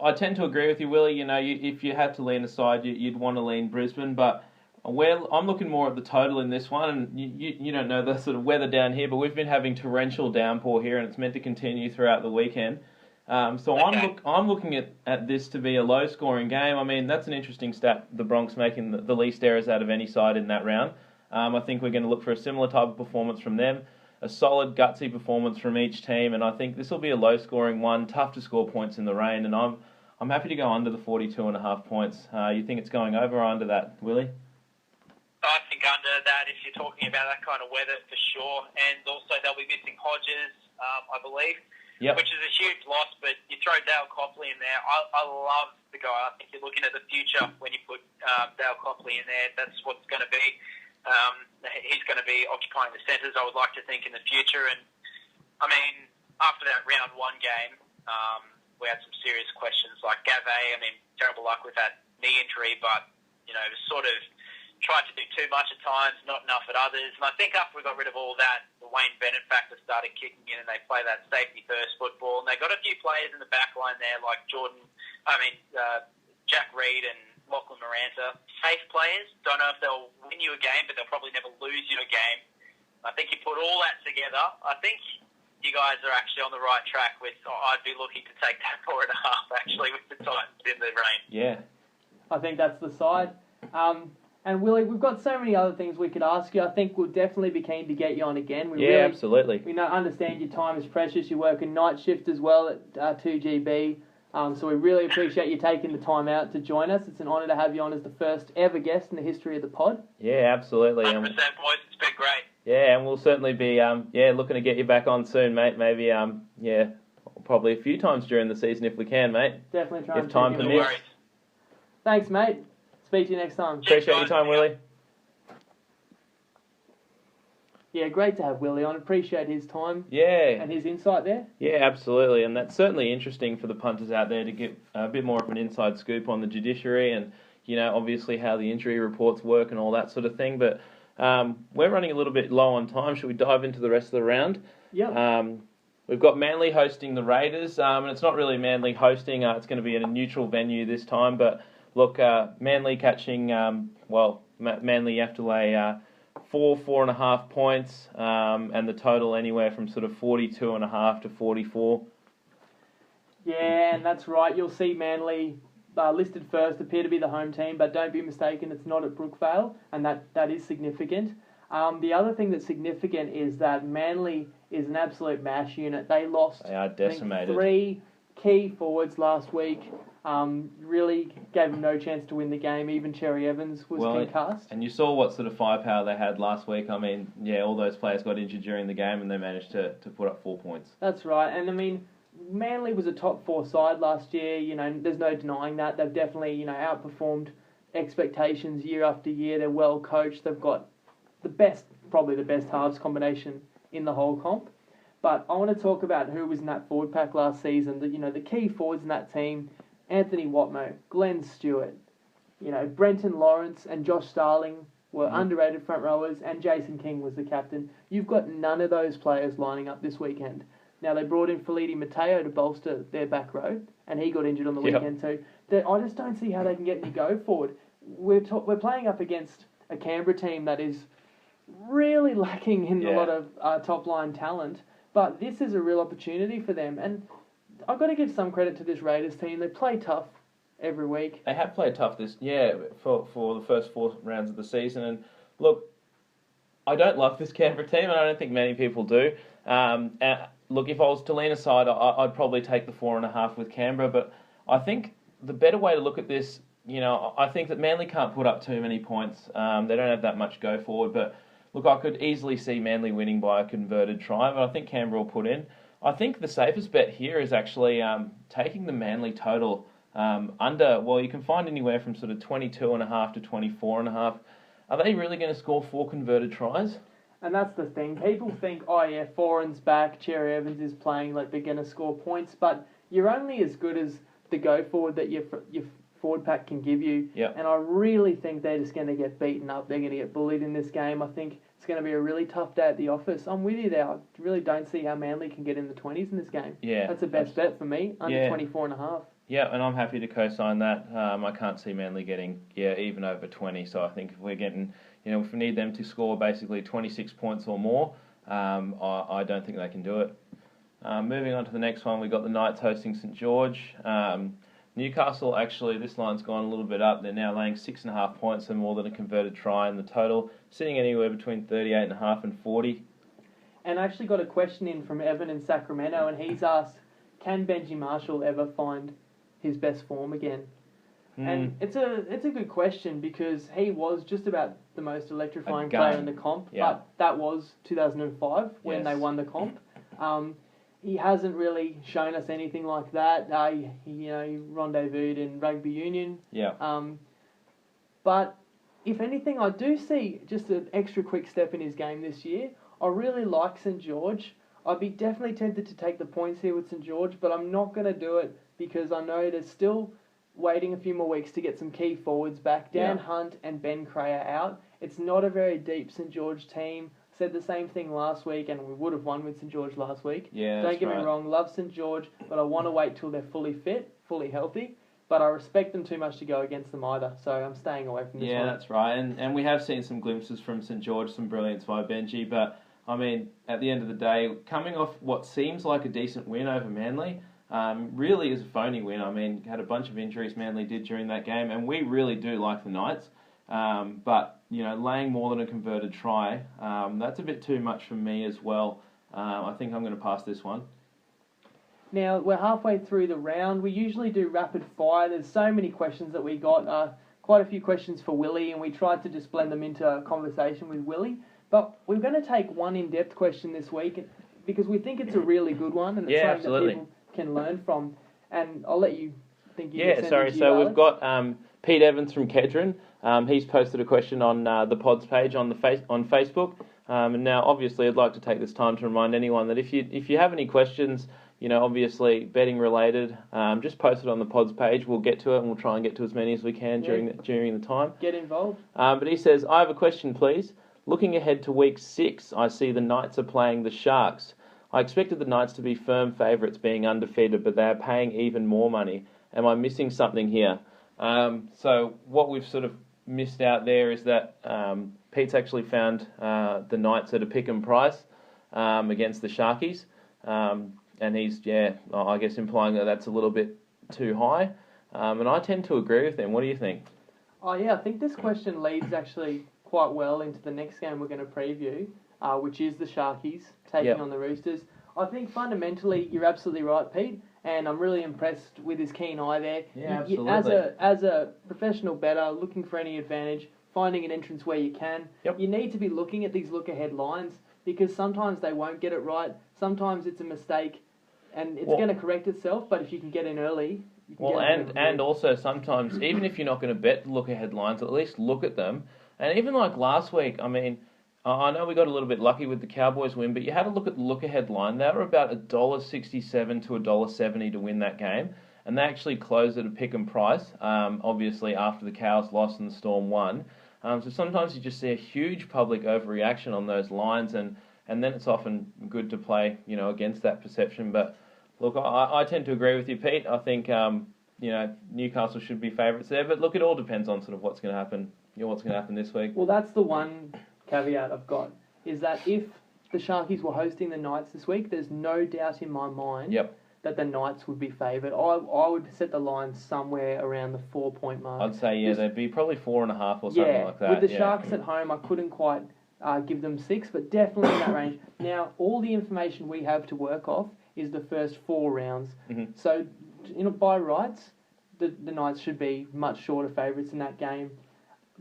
I tend to agree with you, Willie. If you had to lean aside, you'd want to lean Brisbane. But I'm looking more at the total in this one. And you don't know the sort of weather down here, but we've been having torrential downpour here, and it's meant to continue throughout the weekend. So okay. I'm looking at this to be a low-scoring game. I mean, that's an interesting stat, the Bronx making the least errors out of any side in that round. I think we're going to look for a similar type of performance from them, a solid, gutsy performance from each team, and I think this will be a low-scoring one, tough to score points in the rain, and I'm happy to go under the 42.5 points. You think it's going over or under that, Willie? I think under that, if you're talking about that kind of weather, for sure. And also they'll be missing Hodges, I believe, which is a huge loss. But you throw Dale Copley in there. I love the guy. I think you're looking at the future when you put Dale Copley in there. That's what's going to be. He's going to be occupying the centres, I would like to think, in the future. And, I mean, after that round one game, we had some serious questions like Gavet. I mean, terrible luck with that knee injury, but, sort of tried to do too much at times, not enough at others. And I think after we got rid of all that, the Wayne Bennett factor started kicking in and they play that safety-first football. And they got a few players in the back line there like Jack Reed and Lachlan Moranta. Safe players. Don't know if they'll win you a game, but they'll probably never lose you a game. I think you put all that together, I think you guys are actually on the right track with, I'd be looking to take that 4.5 actually with the Titans in the rain. Yeah. I think that's the side. And Willie, we've got so many other things we could ask you. I think we'll definitely be keen to get you on again. Absolutely. We understand your time is precious. You work a night shift as well at 2GB. So we really appreciate you taking the time out to join us. It's an honour to have you on as the first ever guest in the history of the pod. Yeah, absolutely. 100%, boys. It's been great. Yeah, and we'll certainly be looking to get you back on soon, mate. Maybe probably a few times during the season if we can, mate. Definitely try if time permits. Thanks, mate. Speak to you next time. Appreciate your time, Willie. Yeah, great to have Willie on. Appreciate his time. Yeah. And his insight there. Yeah, absolutely. And that's certainly interesting for the punters out there to get a bit more of an inside scoop on the judiciary and, obviously how the injury reports work and all that sort of thing. But we're running a little bit low on time. Should we dive into the rest of the round? Yeah. We've got Manly hosting the Raiders. And it's not really Manly hosting. It's going to be in a neutral venue this time. But, look, Manly catching, Manly you have to lay 4.5 points, and the total anywhere from sort of 42.5 to 44. Yeah, and that's right. You'll see Manly listed first, appear to be the home team, but don't be mistaken, it's not at Brookvale, and that is significant. The other thing that's significant is that Manly is an absolute mash unit. They lost, they are decimated. 3 key forwards last week. Really gave them no chance to win the game. Even Cherry Evans was concussed. And you saw what sort of firepower they had last week. I mean, all those players got injured during the game and they managed to put up 4 points. That's right. And I mean, Manly was a top 4 side last year. There's no denying that. They've definitely, outperformed expectations year after year. They're well coached. They've got probably the best halves combination in the whole comp. But I want to talk about who was in that forward pack last season. The key forwards in that team: Anthony Watmo, Glenn Stewart, Brenton Lawrence and Josh Starling were underrated front rowers, and Jason King was the captain. You've got none of those players lining up this weekend. Now, they brought in Feliti Mateo to bolster their back row, and he got injured on the weekend too. I just don't see how they can get any go forward. We're playing up against a Canberra team that is really lacking in a lot of top-line talent, but this is a real opportunity for them. And I've got to give some credit to this Raiders team. They play tough every week. They have played tough for the first 4 rounds of the season. And look, I don't love this Canberra team, and I don't think many people do. Look, if I was to lean aside, I'd probably take the 4.5 with Canberra. But I think the better way to look at this, I think that Manly can't put up too many points. They don't have that much go forward. But look, I could easily see Manly winning by a converted try, but I think Canberra will put in. I think the safest bet here is actually taking the Manly total under. Well, you can find anywhere from sort of 22.5 to 24.5. Are they really going to score 4 converted tries? And that's the thing. People think, Foran's back, Cherry Evans is playing, like they're going to score points, but you're only as good as the go forward that your forward pack can give you. Yep. And I really think they're just going to get beaten up. They're going to get bullied in this game. I think it's going to be a really tough day at the office. I'm with you there. I really don't see how Manly can get in the 20s in this game. Yeah, that's the best bet for me, under 24.5. Yeah, and I'm happy to co-sign that. I can't see Manly getting even over 20. So I think if we're getting, if we need them to score basically 26 points or more, I don't think they can do it. Moving on to the next one, we got the Knights hosting St George. Newcastle, actually, this line's gone a little bit up. They're now laying 6.5 points and more than a converted try in the total, sitting anywhere between 38.5 and 40. And I actually got a question in from Evan in Sacramento, and he's asked, can Benji Marshall ever find his best form again? And it's a good question, because he was just about the most electrifying player in the comp, but that was 2005 when they won the comp. He hasn't really shown us anything like that. He rendezvoused in rugby union. But if anything, I do see just an extra quick step in his game this year. I really like St George. I'd be definitely tempted to take the points here with St George, but I'm not going to do it because I know there's still waiting a few more weeks to get some key forwards back. Dan Hunt and Ben Cray are out. It's not a very deep St George team. Said the same thing last week, and we would have won with St George last week. Don't get me wrong, love St George, but I want to wait till they're fully fit, fully healthy. But I respect them too much to go against them either, so I'm staying away from this one. Yeah, that's right. And we have seen some glimpses from St George, some brilliance by Benji, but I mean, at the end of the day, coming off what seems like a decent win over Manly, really is a phony win. I mean, had a bunch of injuries Manly did during that game, and we really do like the Knights. But, laying more than a converted try, that's a bit too much for me as well. I think I'm going to pass this one. Now, we're halfway through the round. We usually do rapid fire. There's so many questions that we got. Quite a few questions for Willie, and we tried to just blend them into a conversation with Willie. But we're going to take one in-depth question this week because we think it's a really good one and it's something that people can learn from. And I'll let you think you can send it to you, Alex. We've got Pete Evans from Kedron. He's posted a question on the pods page on Facebook. And now, obviously, I'd like to take this time to remind anyone that if you have any questions, obviously betting related, just post it on the pods page. We'll get to it and we'll try and get to as many as we can during the time. Get involved. But he says, I have a question, please. Looking ahead to week 6, I see the Knights are playing the Sharks. I expected the Knights to be firm favourites being undefeated, but they are paying even more money. Am I missing something here? So what we've sort of missed out there is that Pete's actually found the Knights at a pick and price against the Sharkies. And he's, I guess implying that that's a little bit too high. And I tend to agree with him. What do you think? Oh, yeah, I think this question leads actually quite well into the next game we're going to preview, which is the Sharkies taking on the Roosters. I think fundamentally you're absolutely right, Pete, and I'm really impressed with his keen eye there. Yeah, absolutely. As a professional bettor, looking for any advantage, finding an entrance where you can, you need to be looking at these look-ahead lines because sometimes they won't get it right, sometimes it's a mistake, and it's going to correct itself, but if you can get in early... And also sometimes, even if you're not going to bet look-ahead lines, at least look at them. And even like last week, I mean, I know we got a little bit lucky with the Cowboys win, but you had a look at the look-ahead line. They were about $1.67 to $1.70 to win that game, and they actually closed at a pick and price, obviously after the Cows lost and the Storm won. So sometimes you just see a huge public overreaction on those lines, and then it's often good to play, against that perception. But look, I tend to agree with you, Pete. I think, Newcastle should be favourites there, but look, it all depends on sort of what's going to happen. What's going to happen this week? Well, that's the one caveat I've got, is that if the Sharkies were hosting the Knights this week, there's no doubt in my mind that the Knights would be favoured. I would set the line somewhere around the 4-point mark. I'd say, they'd be probably 4.5 or something like that. With the Sharks at home, I couldn't quite give them 6, but definitely in that range. Now, all the information we have to work off is the first 4 rounds. Mm-hmm. So, by rights, the Knights should be much shorter favourites in that game.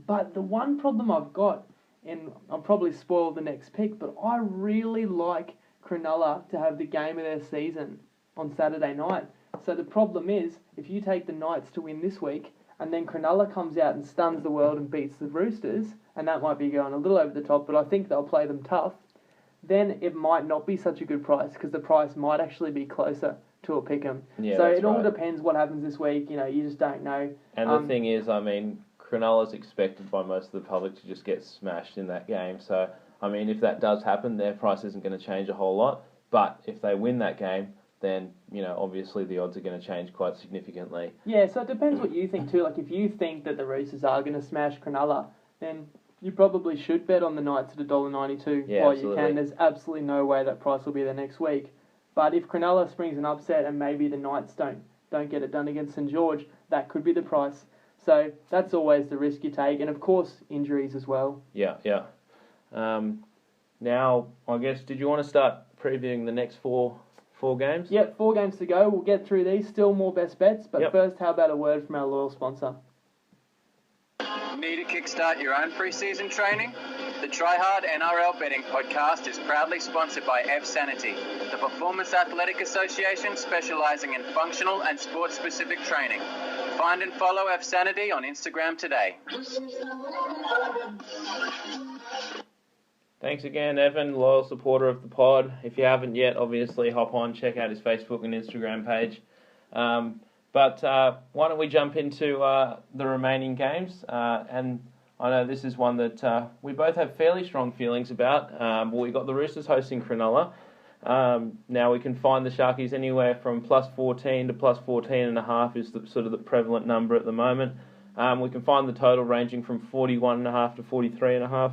But the one problem I've got, and I'll probably spoil the next pick, but I really like Cronulla to have the game of their season on Saturday night. So the problem is, if you take the Knights to win this week, and then Cronulla comes out and stuns the world and beats the Roosters, and that might be going a little over the top, but I think they'll play them tough, then it might not be such a good price, because the price might actually be closer to a pick'em. Yeah, so it all depends what happens this week, you just don't know. And the thing is, I mean, Cronulla's expected by most of the public to just get smashed in that game. So, I mean, if that does happen, their price isn't going to change a whole lot. But if they win that game, then, obviously the odds are going to change quite significantly. Yeah, so it depends what you think too. Like, if you think that the Roosters are going to smash Cronulla, then you probably should bet on the Knights at $1.92 while you can. There's absolutely no way that price will be there next week. But if Cronulla springs an upset and maybe the Knights don't get it done against St George, that could be the price. So that's always the risk you take, and of course injuries as well. Yeah. Now, I guess, did you want to start previewing the next four games? Yep, 4 games to go. We'll get through these. Still more best bets, but First, how about a word from our loyal sponsor? Need to kickstart your own pre-season training? The Try Hard NRL Betting Podcast is proudly sponsored by Sanity, the Performance Athletic Association specialising in functional and sport-specific training. Find and follow Sanity on Instagram today. Thanks again, Evan, loyal supporter of the pod. If you haven't yet, obviously hop on, check out his Facebook and Instagram page. But why don't we jump into the remaining games? And I know this is one that we both have fairly strong feelings about. We got the Roosters hosting Cronulla. Now we can find the Sharkies anywhere from +14 to +14.5 is the prevalent number at the moment. We can find the total ranging from 41.5 to 43.5.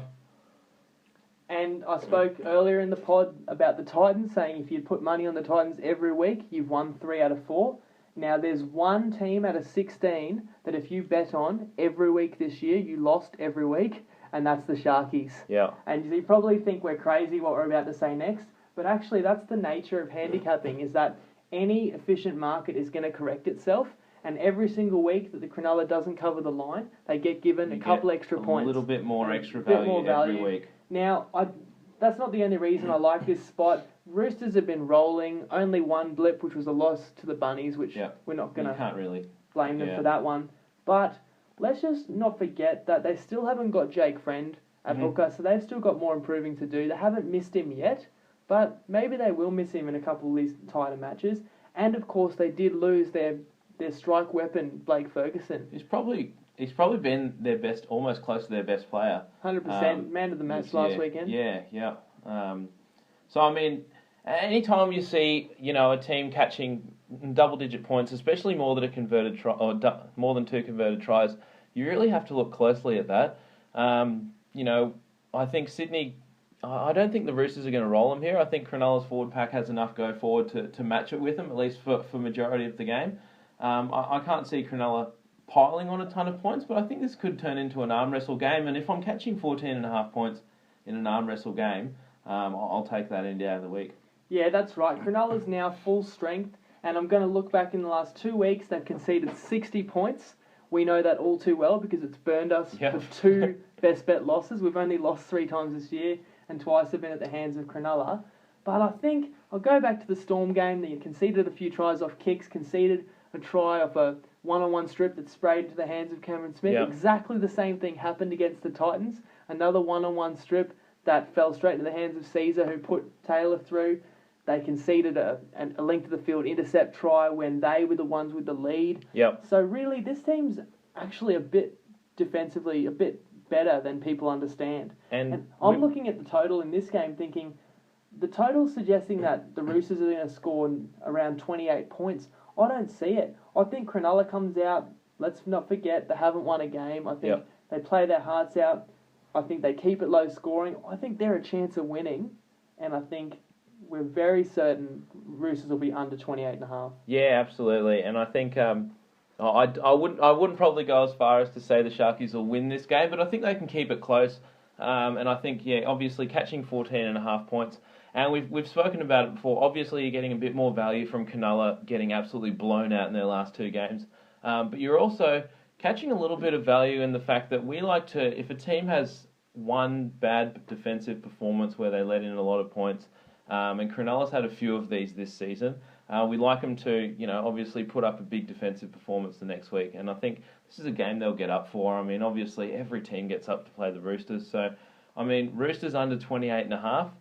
And I spoke earlier in the pod about the Titans, saying if you'd put money on the Titans every week, you've won 3 out of 4. Now, there's one team out of 16 that if you bet on every week this year, you lost every week, and that's the Sharkies. Yeah. And you probably think we're crazy what we're about to say next, but actually that's the nature of handicapping, is that any efficient market is going to correct itself, and every single week that the Cronulla doesn't cover the line, they get given a couple extra points. A little bit more extra value every week. Now, that's not the only reason I like this spot. Roosters have been rolling. Only one blip, which was a loss to the Bunnies, which we're not going to blame them for that one. But let's just not forget that they still haven't got Jake Friend at hooker, so they've still got more improving to do. They haven't missed him yet, but maybe they will miss him in a couple of these tighter matches. And, of course, they did lose their strike weapon, Blake Ferguson. He's probably been their best, almost close to their best player. 100%. Man of the match last weekend. Yeah. So, I mean, anytime you see, a team catching double-digit points, especially more than more than 2 converted tries, you really have to look closely at that. I think Sydney, I don't think the Roosters are going to roll them here. I think Cronulla's forward pack has enough go forward to match it with them, at least for majority of the game. I can't see Cronulla piling on a ton of points, but I think this could turn into an arm wrestle game, and if I'm catching 14.5 points in an arm wrestle game, I'll take that any day of the week. Yeah, that's right. Cronulla's now full strength, and I'm going to look back in the last 2 weeks. They've conceded 60 points. We know that all too well because it's burned us for 2 best bet losses. We've only lost 3 times this year, and twice have been at the hands of Cronulla. But I think I'll go back to the Storm game. That you conceded a few tries off kicks, conceded a try off a one-on-one strip that sprayed into the hands of Cameron Smith. Yep. Exactly the same thing happened against the Titans. Another one-on-one strip that fell straight into the hands of Caesar, who put Taylor through. They conceded a length of the field intercept try when they were the ones with the lead. Yep. So really, this team's actually a bit defensively a bit better than people understand. And I'm looking at the total in this game thinking, the total's suggesting that the Roosters are going to score around 28 points. I don't see it. I think Cronulla comes out. Let's not forget they haven't won a game. I think they play their hearts out. I think they keep it low scoring. I think they're a chance of winning, and I think we're very certain Roosters will be under 28.5. Yeah, absolutely. And I think I wouldn't probably go as far as to say the Sharkies will win this game, but I think they can keep it close. And I think obviously catching 14.5 points. And we've spoken about it before. Obviously, you're getting a bit more value from Cronulla getting absolutely blown out in their last 2 games. But you're also catching a little bit of value in the fact that we like to, if a team has one bad defensive performance where they let in a lot of points, and Cronulla's had a few of these this season, we like them to, obviously put up a big defensive performance the next week. And I think this is a game they'll get up for. I mean, obviously, every team gets up to play the Roosters. So, I mean, Roosters under 28.5.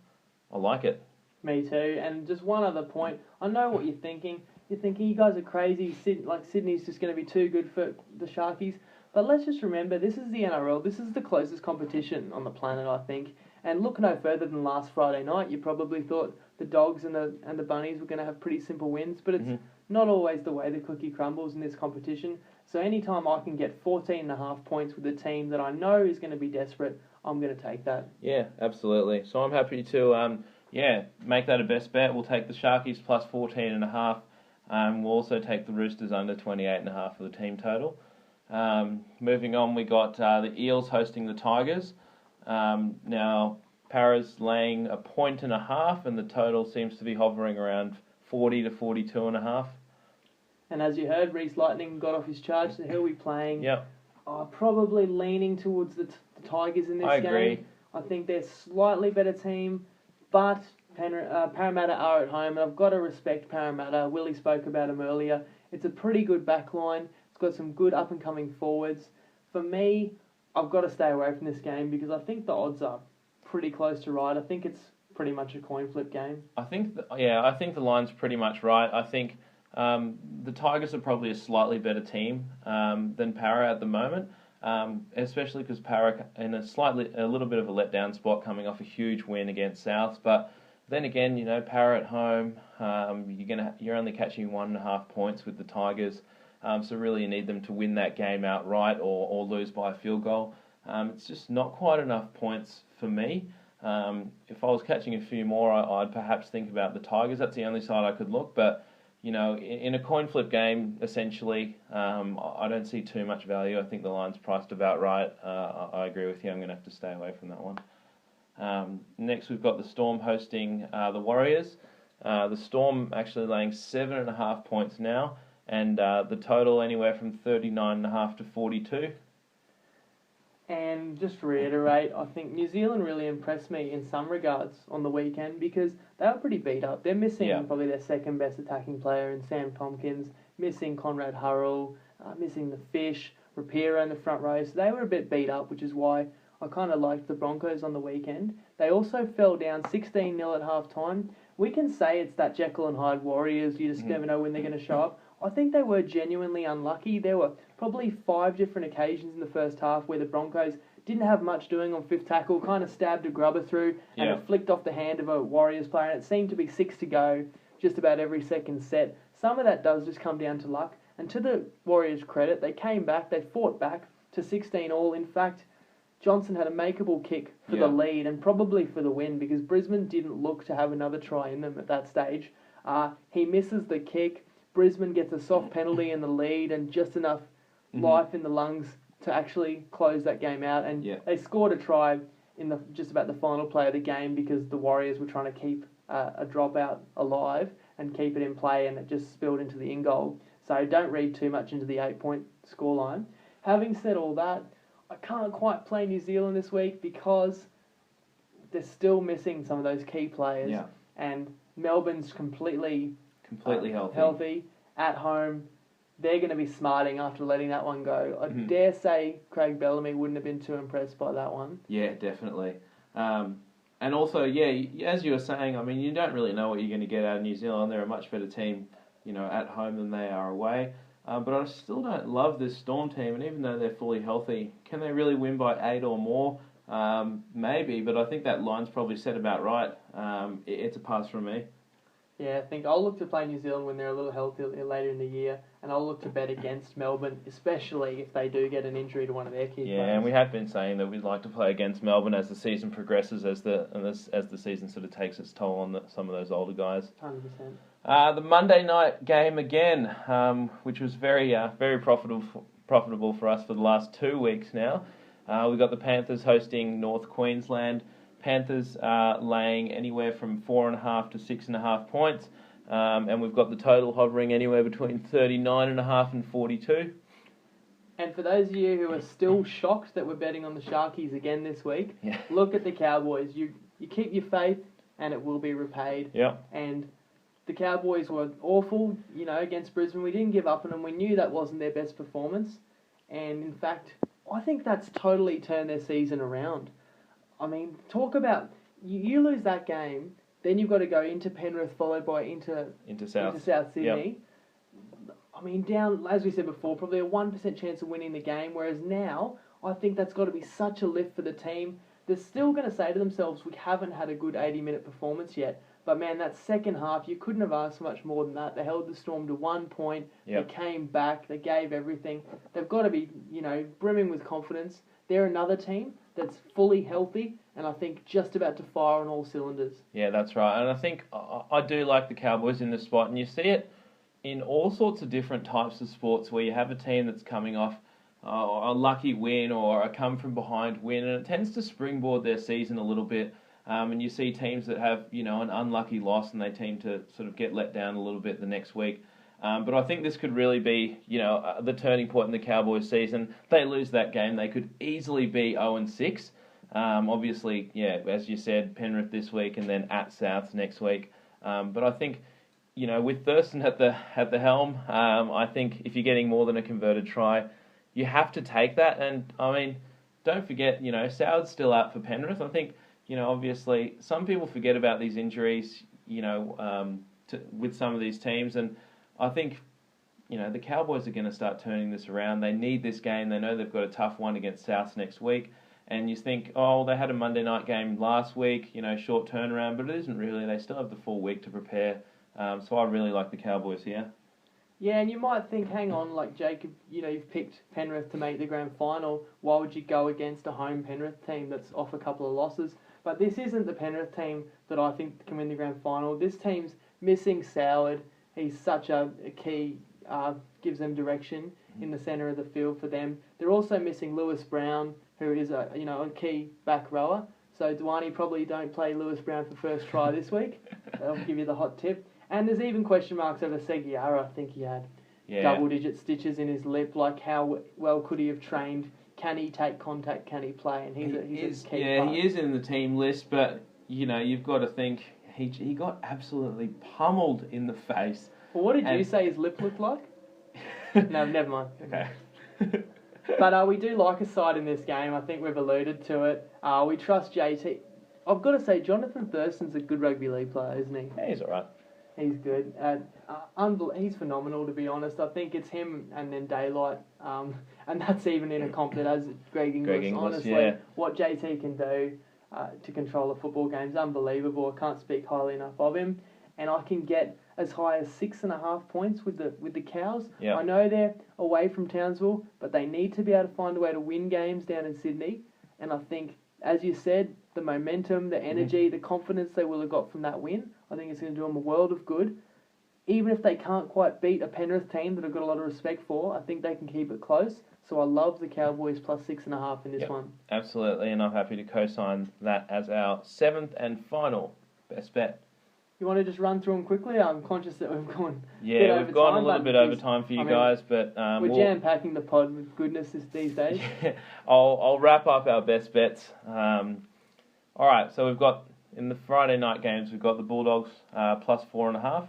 I like it. Me too. And just one other point. I know what you're thinking. You're thinking you guys are crazy. Sydney's just going to be too good for the Sharkies. But let's just remember, this is the NRL. This is the closest competition on the planet, I think. And look no further than last Friday night. You probably thought the Dogs and the Bunnies were going to have pretty simple wins. But it's not always the way the cookie crumbles in this competition. So anytime I can get 14.5 points with a team that I know is going to be desperate, I'm going to take that. Yeah, absolutely. So I'm happy to make that a best bet. We'll take the Sharkies plus 14.5. We'll also take the Roosters under 28.5 for the team total. Moving on, we got the Eels hosting the Tigers. Now, Para's laying 1.5 points, and the total seems to be hovering around 40 to 42.5. And as you heard, Reece Lightning got off his charge, so he'll be playing. Yep. Probably leaning towards the Tigers in this game. I agree. I think they're slightly better team, but Parramatta are at home, and I've got to respect Parramatta. Willie spoke about them earlier. It's a pretty good back line. It's got some good up-and-coming forwards. For me, I've got to stay away from this game because I think the odds are pretty close to right. I think it's pretty much a coin flip game. I think the line's pretty much right. I think the Tigers are probably a slightly better team than Para at the moment, especially because Para in a little bit of a letdown spot coming off a huge win against Souths. But then again, Para at home, you're only catching 1.5 points with the Tigers. So really you need them to win that game outright or lose by a field goal. It's just not quite enough points for me. If I was catching a few more, I'd perhaps think about the Tigers. That's the only side I could look. But, in a coin flip game, essentially, I don't see too much value. I think the line's priced about right. I agree with you. I'm going to have to stay away from that one. Next, we've got the Storm hosting the Warriors. The Storm actually laying 7.5 points now. And the total anywhere from 39.5 to 42. And just to reiterate, I think New Zealand really impressed me in some regards on the weekend because they were pretty beat up. They're missing probably their second best attacking player in Sam Tompkins, missing Conrad Hurrell, missing the Fish, Rapira in the front row. So they were a bit beat up, which is why I kind of liked the Broncos on the weekend. They also fell down 16-0 at half-time. We can say it's that Jekyll and Hyde Warriors. You just never know when they're going to show up. I think they were genuinely unlucky. There were probably 5 different occasions in the first half where the Broncos didn't have much doing on fifth tackle, kind of stabbed a grubber through, and it flicked off the hand of a Warriors player, and it seemed to be 6 to go just about every second set. Some of that does just come down to luck, and to the Warriors' credit, they came back, they fought back to 16-all. In fact, Johnson had a makeable kick for the lead and probably for the win because Brisbane didn't look to have another try in them at that stage. He misses the kick. Brisbane gets a soft penalty in the lead and just enough life in the lungs to actually close that game out. And they scored a try in just about the final play of the game because the Warriors were trying to keep a dropout alive and keep it in play, and it just spilled into the in-goal. So don't read too much into the 8-point scoreline. Having said all that, I can't quite play New Zealand this week because they're still missing some of those key players. Yeah. And Melbourne's completely healthy at home. They're going to be smarting after letting that one go. I dare say Craig Bellamy wouldn't have been too impressed by that one. Yeah, definitely. And also, as you were saying, I mean, you don't really know what you're going to get out of New Zealand. They're a much better team, at home than they are away. But I still don't love this Storm team, and even though they're fully healthy, can they really win by 8 or more? Maybe, but I think that line's probably set about right. It's a pass from me. Yeah, I think I'll look to play New Zealand when they're a little healthier later in the year, and I'll look to bet against Melbourne, especially if they do get an injury to one of their key players. And we have been saying that we'd like to play against Melbourne as the season progresses, as the season sort of takes its toll on some of those older guys. 100%. The Monday night game again, which was very profitable for us for the last 2 weeks now. We've got the Panthers hosting North Queensland. Panthers laying anywhere from 4.5 to 6.5 points, and we've got the total hovering anywhere between 39.5 and 42. And for those of you who are still shocked that we're betting on the Sharkies again this week, look at the Cowboys. You keep your faith, and it will be repaid. Yeah. And the Cowboys were awful, against Brisbane. We didn't give up on them. We knew that wasn't their best performance, and in fact, I think that's totally turned their season around. I mean, talk about you lose that game, then you've got to go into Penrith, followed by into South Sydney. Yep. I mean, down, as we said before, probably a 1% chance of winning the game, whereas now, I think that's got to be such a lift for the team. They're still going to say to themselves, we haven't had a good 80-minute performance yet, but man, that second half, you couldn't have asked for much more than that. They held the Storm to 1 point, They came back, they gave everything. They've got to be, brimming with confidence. they're another team that's fully healthy and I think just about to fire on all cylinders. Yeah, that's right. And I think I do like the Cowboys in this spot, and you see it in all sorts of different types of sports where you have a team that's coming off a lucky win or a come from behind win, and it tends to springboard their season a little bit. And you see teams that have, an unlucky loss and they tend to sort of get let down a little bit the next week. But I think this could really be, the turning point in the Cowboys season. If they lose that game, they could easily be 0-6. Obviously, as you said, Penrith this week and then at Souths next week. But I think, with Thurston at the helm, I think if you're getting more than a converted try, you have to take that. And, don't forget, South's still out for Penrith. I think, obviously, some people forget about these injuries, with some of these teams. And I think, the Cowboys are going to start turning this around. They need this game. They know they've got a tough one against Souths next week. And you think, they had a Monday night game last week, short turnaround, but it isn't really. They still have the full week to prepare. So I really like the Cowboys here. Yeah, and you might think, hang on, like Jacob, you've picked Penrith to make the grand final. Why would you go against a home Penrith team that's off a couple of losses? But this isn't the Penrith team that I think can win the grand final. This team's missing Soward. He's such a key, gives them direction in the centre of the field for them. They're also missing Lewis Brown, who is a key back rower. So Dwani probably don't play Lewis Brown for first try this week. I'll give you the hot tip. And there's even question marks over Seguiara. I think he had double-digit stitches in his lip. Like, how well could he have trained? Can he take contact? Can he play? And he's a key part. He is in the team list, but, you've got to think he got absolutely pummeled in the face. Well, what did you say his lip looked like? No, never mind. Okay. But we do like a side in this game. I think we've alluded to it. We trust JT. I've got to say, Jonathan Thurston's a good rugby league player, isn't he? Yeah, he's all right. He's good. He's phenomenal, to be honest. I think it's him and then Daylight. And that's even in a comp that has Greg Inglis. Honestly, what JT can do to control a football game is unbelievable. I can't speak highly enough of him. And I can get as high as 6.5 points with the Cows. Yep. I know they're away from Townsville, but they need to be able to find a way to win games down in Sydney. And I think, as you said, the momentum, the energy, the confidence they will have got from that win, I think it's going to do them a world of good. Even if they can't quite beat a Penrith team that I've got a lot of respect for, I think they can keep it close. So I love the Cowboys plus 6.5 in this one. Absolutely, and I'm happy to co-sign that as our 7th and final best bet. You want to just run through them quickly? I'm conscious that we've gone. Yeah, we've gone a little bit over time for you guys, but we're jam-packing the pod with goodness these days. I'll wrap up our best bets. All right, so we've got in the Friday night games, we've got the Bulldogs plus 4.5,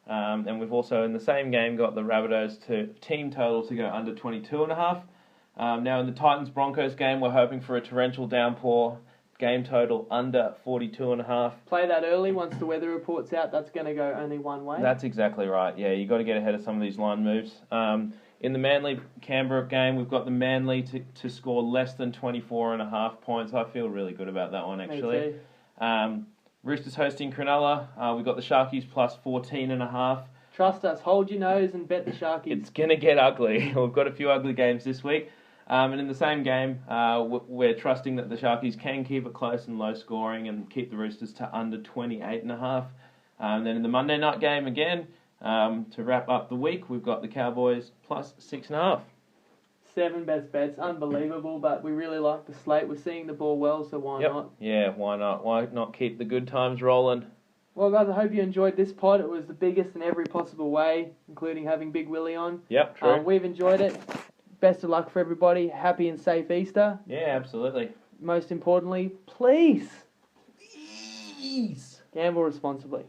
and we've also in the same game got the Rabbitohs to team total to go under 22.5. Now in the Titans Broncos game, we're hoping for a torrential downpour. Game total under 42.5. Play that early. Once the weather report's out, that's going to go only one way. That's exactly right. Yeah, you've got to get ahead of some of these line moves. In the Manly-Canberra game, we've got the Manly to score less than 24.5 points. I feel really good about that one, actually. Me too. Roosters hosting Cronulla. We've got the Sharkies plus 14.5. Trust us. Hold your nose and bet the Sharkies. It's going to get ugly. We've got a few ugly games this week. And in the same game, we're trusting that the Sharkies can keep it close and low scoring and keep the Roosters to under 28.5. Then in the Monday night game again, to wrap up the week, we've got the Cowboys plus 6.5. 7 best bets, unbelievable, but we really like the slate. We're seeing the ball well, so why not? Yeah, why not? Why not keep the good times rolling? Well, guys, I hope you enjoyed this pod. It was the biggest in every possible way, including having Big Willie on. Yep, true. We've enjoyed it. Best of luck for everybody. Happy and safe Easter. Yeah, absolutely. Most importantly, please gamble responsibly.